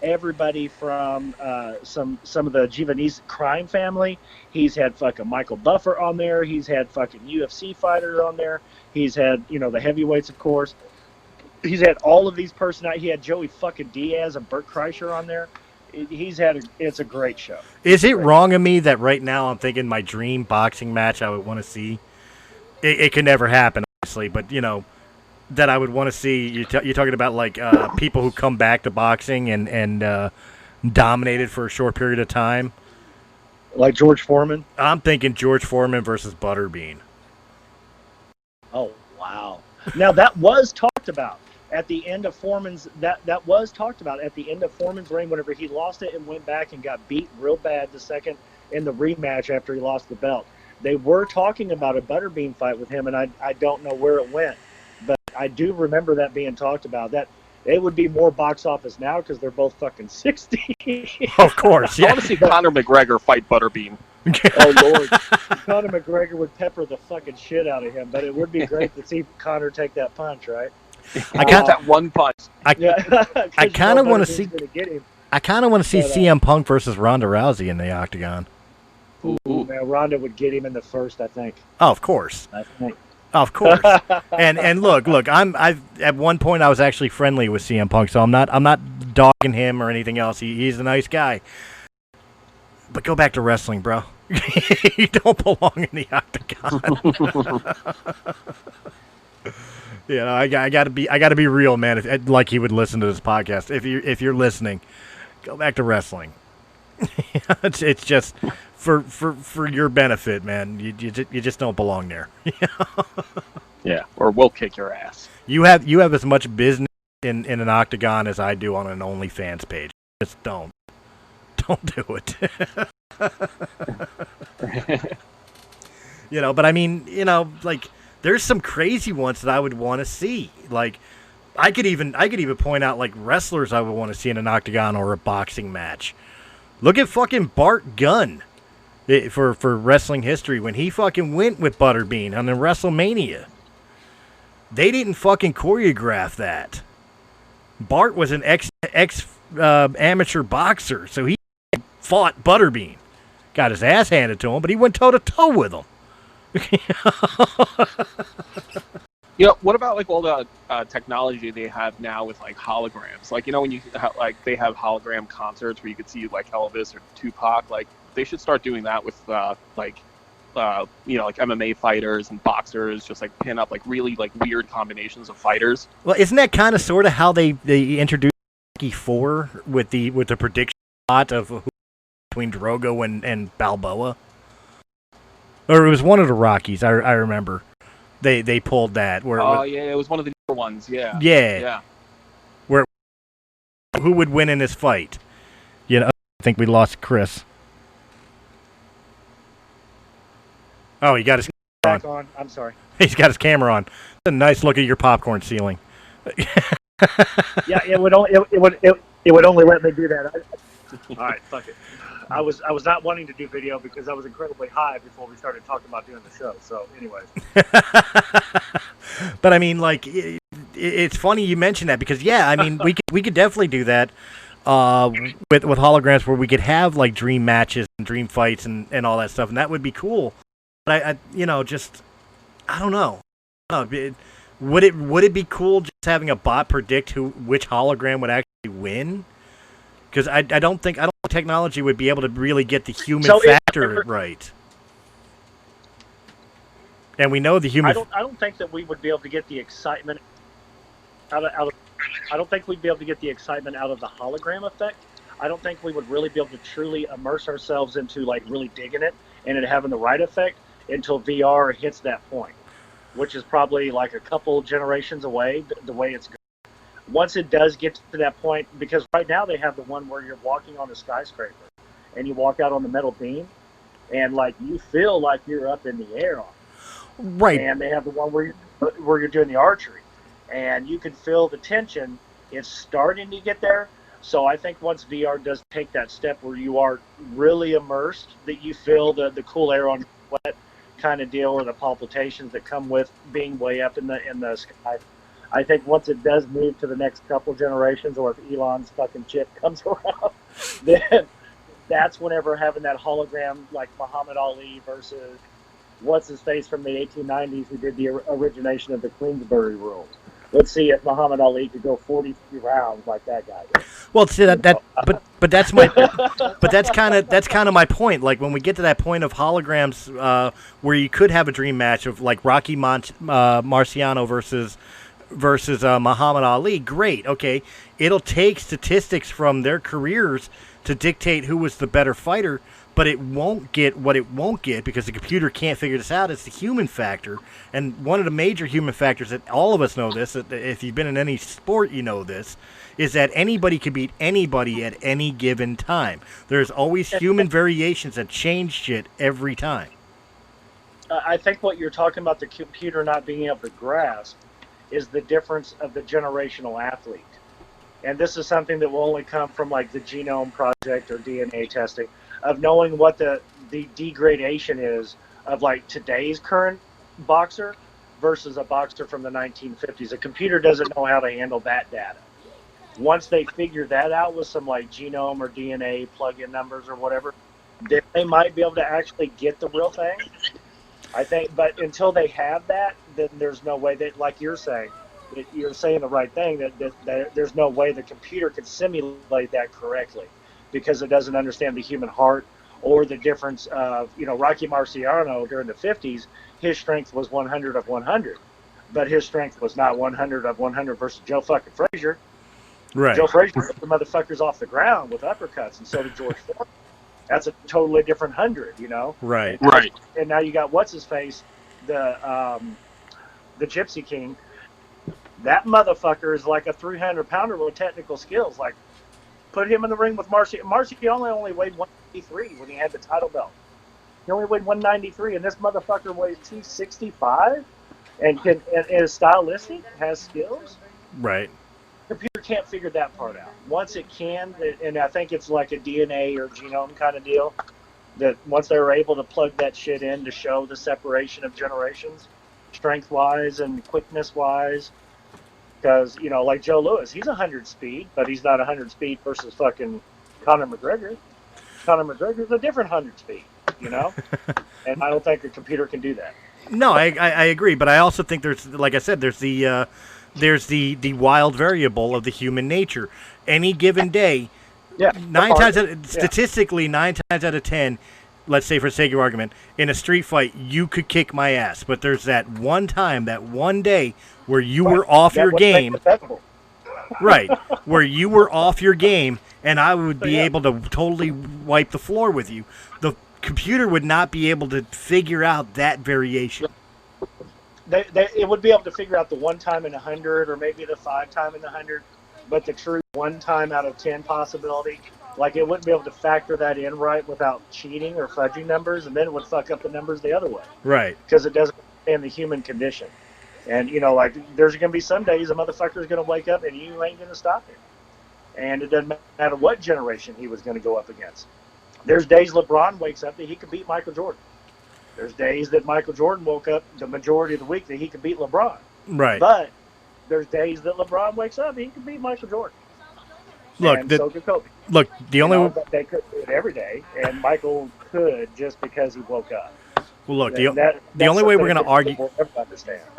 everybody from some of the Giovanni's crime family. He's had fucking Michael Buffer on there. He's had fucking UFC fighter on there. He's had, the heavyweights, of course. He's had all of these personalities. He had Joey fucking Diaz and Burt Kreischer on there. It's a great show. Is it wrong of me that right now I'm thinking my dream boxing match I would want to see? It could never happen, obviously, but, that I would want to see. You're talking about, like, people who come back to boxing and dominated for a short period of time. Like George Foreman? I'm thinking George Foreman versus Butterbean. Oh, wow. Now, that was talked about at the end of Foreman's that was talked about at the end of Foreman's reign whenever he lost it and went back and got beat real bad the second in the rematch after he lost the belt. They were talking about a Butterbean fight with him, and I don't know where it went, but I do remember that being talked about. That it would be more box office now because they're both fucking 60. Of course, yeah. I want to see Conor McGregor fight Butterbean. Oh, Lord. Conor McGregor would pepper the fucking shit out of him, but it would be great to see Conor take that punch, right? I got that one punch. I kind of want to see. I kind of want to see CM Punk versus Ronda Rousey in the octagon. Ooh, man, Ronda would get him in the first, I think. Oh, of course. I think. Of course. and look, I've at one point I was actually friendly with CM Punk, so I'm not dogging him or anything else. He's a nice guy. But go back to wrestling, bro. You don't belong in the octagon. I gotta be real, man. Like he would listen to this podcast. If you're listening, go back to wrestling. it's just for your benefit, man. You just don't belong there. Yeah, or we'll kick your ass. You have as much business in an octagon as I do on an OnlyFans page. Just don't do it. But I mean, like. There's some crazy ones that I would want to see. Like, I could even point out like wrestlers I would want to see in an octagon or a boxing match. Look at fucking Bart Gunn for wrestling history when he fucking went with Butterbean on the WrestleMania. They didn't fucking choreograph that. Bart was an ex amateur boxer, so he fought Butterbean. Got his ass handed to him, but he went toe to toe with him. What about like all the technology they have now with like holograms? Like, when you they have hologram concerts where you could see like Elvis or Tupac. Like, they should start doing that with like MMA fighters and boxers. Just like pin up like really like weird combinations of fighters. Well, isn't that kind of sort of how they introduced Rocky 4 with the prediction spot of who between Drogo and Balboa? Or it was one of the Rockies, I remember. They pulled that. It was one of the newer ones, yeah. Yeah. Where who would win in this fight? I think we lost Chris. Oh, he got his camera on. I'm sorry. He's got his camera on. A nice look at your popcorn ceiling. Yeah, it would only let me do that. All right, fuck it. I was not wanting to do video because I was incredibly high before we started talking about doing the show. So, anyways. But I mean, like, it's funny you mentioned that because, yeah, I mean, we could definitely do that with holograms where we could have like dream matches and dream fights and all that stuff, and that would be cool. But I don't know. Would it be cool just having a bot predict which hologram would actually win? Because I don't think technology would be able to really get the human factor right. And we know the human. I don't think that we would be able to get the excitement out of. I don't think we'd be able to get the excitement out of the hologram effect. I don't think we would really be able to truly immerse ourselves into like really digging it and it having the right effect until VR hits that point, which is probably like a couple generations away. The way it's going. Once it does get to that point, because right now they have the one where you're walking on a skyscraper and you walk out on the metal beam and like you feel like you're up in the air on it. Right. And they have the one where you're doing the archery and you can feel the tension. It's starting to get there. So I think once VR does take that step where you are really immersed, that you feel the cool air on your sweat kind of deal or the palpitations that come with being way up in the sky. I think once it does move to the next couple generations, or if Elon's fucking chip comes around, then that's whenever having that hologram like Muhammad Ali versus what's his face from the 1890s who did the origination of the Queensberry rules. Let's see if Muhammad Ali could go 43 rounds like that guy did. Well, see but that's my but that's kind of my point. Like when we get to that point of holograms, where you could have a dream match of like Rocky Marciano versus Muhammad Ali. Great, okay, it'll take statistics from their careers to dictate who was the better fighter. But it won't get what it won't get because the computer can't figure this out. It's the human factor. And one of the major human factors that all of us know this, if you've been in any sport, you know this, is that anybody can beat anybody at any given time. There's always human variations that change shit every time. I think what you're talking about, the computer not being able to grasp, is the difference of the generational athlete. And this is something that will only come from like the Genome Project or DNA testing, of knowing what the degradation is of like today's current boxer versus a boxer from the 1950s. A computer doesn't know how to handle that data. Once they figure that out with some like genome or DNA plug-in numbers or whatever, then they might be able to actually get the real thing. I think, but until they have that, then there's no way that, like you're saying the right thing, that there's no way the computer can simulate that correctly, because it doesn't understand the human heart or the difference of, Rocky Marciano during the 50s, his strength was 100 of 100, but his strength was not 100 of 100 versus Joe fucking Frazier. Right. Joe Frazier put the motherfuckers off the ground with uppercuts, and so did George Foreman. That's a totally different 100, Right. Right. And now you got what's his face, the Gypsy King. That motherfucker is like a 300-pounder with technical skills. Like, put him in the ring with Marcy. Marcy only weighed 193 when he had the title belt. He only weighed 193, and this motherfucker weighs 265, and is stylistic, has skills. Right. The computer can't figure that part out. Once it can, and I think it's like a DNA or genome kind of deal, that once they're able to plug that shit in to show the separation of generations, strength-wise and quickness-wise. Because, like Joe Louis, he's 100 speed, but he's not 100 speed versus fucking Conor McGregor. Conor McGregor's a different 100 speed, And I don't think a computer can do that. No, I agree, but I also think there's, like I said, there's the wild variable of the human nature. Any given day, statistically, 9 times out of 10, let's say for sake of argument, in a street fight, you could kick my ass, but there's that one time, that one day where you were off your game, right? Where you were off your game, and I would be able to totally wipe the floor with you. The computer would not be able to figure out that variation. It would be able to figure out the 1 time in 100, or maybe the 5 time in 100, but the true 1 time out of 10 possibility, like it wouldn't be able to factor that in right without cheating or fudging numbers, and then it would fuck up the numbers the other way. Right. Because it doesn't understand the human condition. And, like, there's going to be some days a motherfucker's going to wake up and you ain't going to stop him. And it doesn't matter what generation he was going to go up against. There's days LeBron wakes up that he could beat Michael Jordan. There's days that Michael Jordan woke up the majority of the week that he could beat LeBron. Right. But there's days that LeBron wakes up and he can beat Michael Jordan. Look, so could Kobe. Look, the only they could do it every day, and Michael could just because he woke up. Well, look, the only way we're going to argue,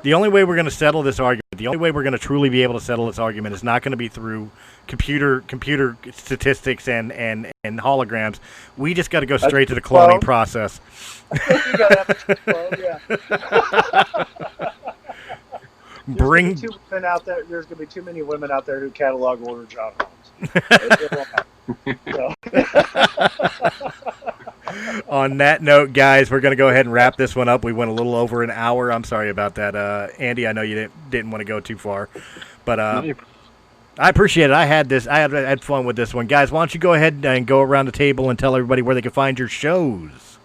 the only way we're going to settle this argument, the only way we're going to truly be able to settle this argument is not going to be through computer statistics and holograms. We just got to go straight to the cloning process. You got to have There's going to be too many women out there who catalog order John Holmes. On that note, guys, we're going to go ahead and wrap this one up. We went a little over an hour. I'm sorry about that. Andy, I know you didn't want to go too far, but I appreciate it. I had fun with this one. Guys, why don't you go ahead and go around the table and tell everybody where they can find your shows.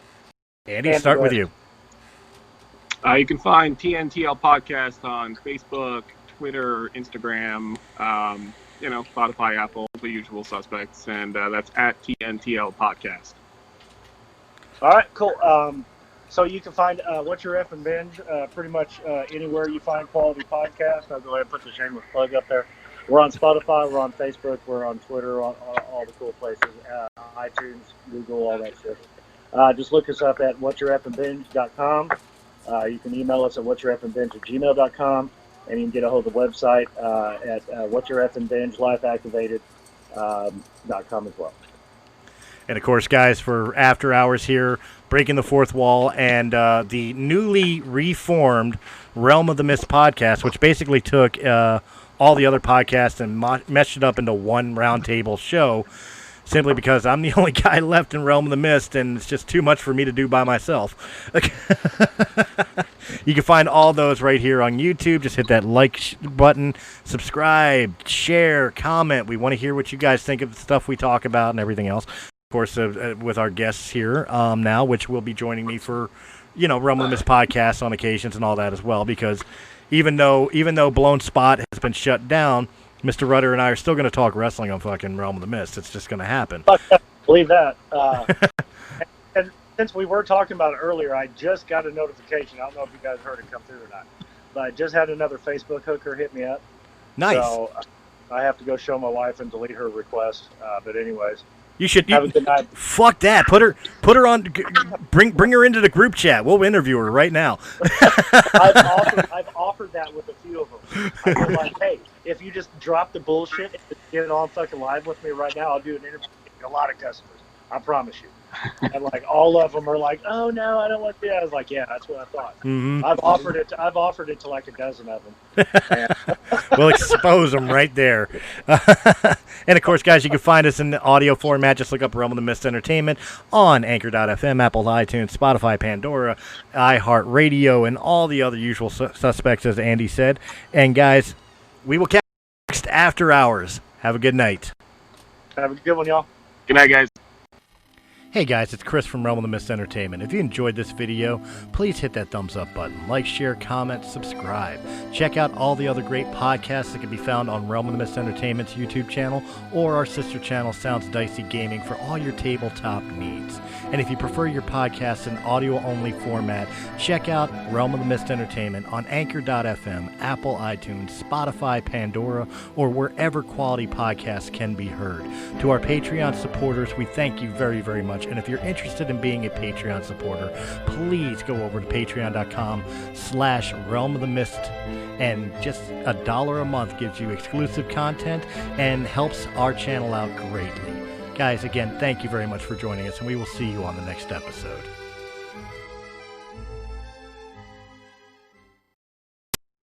Andy, start with you. You can find TNTL Podcast on Facebook, Twitter, Instagram, Spotify, Apple, the usual suspects, and that's at TNTL Podcast. All right, cool. So you can find What's Your F'n Binge pretty much anywhere you find quality podcasts. I'll go ahead and put the shameless plug up there. We're on Spotify, we're on Facebook, we're on Twitter, on all the cool places, iTunes, Google, all that shit. Just look us up at what'syourfnbinge.com. You can email us at what'syourfnbinge@gmail.com, and you can get a hold of the website at what'syourfnbingelifeactivated.com as well. And, of course, guys, for After Hours here, Breaking the Fourth Wall, and the newly reformed Realm of the Mist podcast, which basically took all the other podcasts and meshed it up into one roundtable show, simply because I'm the only guy left in Realm of the Mist, and it's just too much for me to do by myself. You can find all those right here on YouTube. Just hit that like button, subscribe, share, comment. We want to hear what you guys think of the stuff we talk about and everything else. Of course, with our guests here now, which will be joining me for, Realm of the Mist podcasts on occasions and all that as well, because even though Blown Spot has been shut down, Mr. Rutter and I are still going to talk wrestling on fucking Realm of the Mist. It's just going to happen. Believe that. And since we were talking about it earlier, I just got a notification. I don't know if you guys heard it come through or not, but I just had another Facebook hooker hit me up. Nice. So I have to go show my wife and delete her request. But anyways. You should have a good night. Fuck that. Put her on. Bring her into the group chat. We'll interview her right now. I've offered that with a few of them. I feel like, hey, if you just drop the bullshit and get on fucking live with me right now, I'll do an interview with a lot of customers. I promise you. And like all of them are like, oh no, I don't want to do that. I was like, yeah, that's what I thought. Mm-hmm. I've offered it to like a dozen of them. We'll expose them right there. And of course, guys, you can find us in the audio format. Just look up Realm of the Mist Entertainment on Anchor.fm, Apple, iTunes, Spotify, Pandora, iHeartRadio, and all the other usual suspects, as Andy said. And guys, we will catch you next After Hours. Have a good night. Have a good one, y'all. Good night, guys. Hey guys, it's Chris from Realm of the Mist Entertainment. If you enjoyed this video, please hit that thumbs up button. Like, share, comment, subscribe. Check out all the other great podcasts that can be found on Realm of the Mist Entertainment's YouTube channel or our sister channel, Sounds Dicey Gaming, for all your tabletop needs. And if you prefer your podcast in audio-only format, check out Realm of the Mist Entertainment on Anchor.fm, Apple, iTunes, Spotify, Pandora, or wherever quality podcasts can be heard. To our Patreon supporters, we thank you very, very much. And if you're interested in being a Patreon supporter, please go over to patreon.com/Realm of the Mist, and just $1 a month gives you exclusive content and helps our channel out greatly. Guys, again, thank you very much for joining us, and we will see you on the next episode.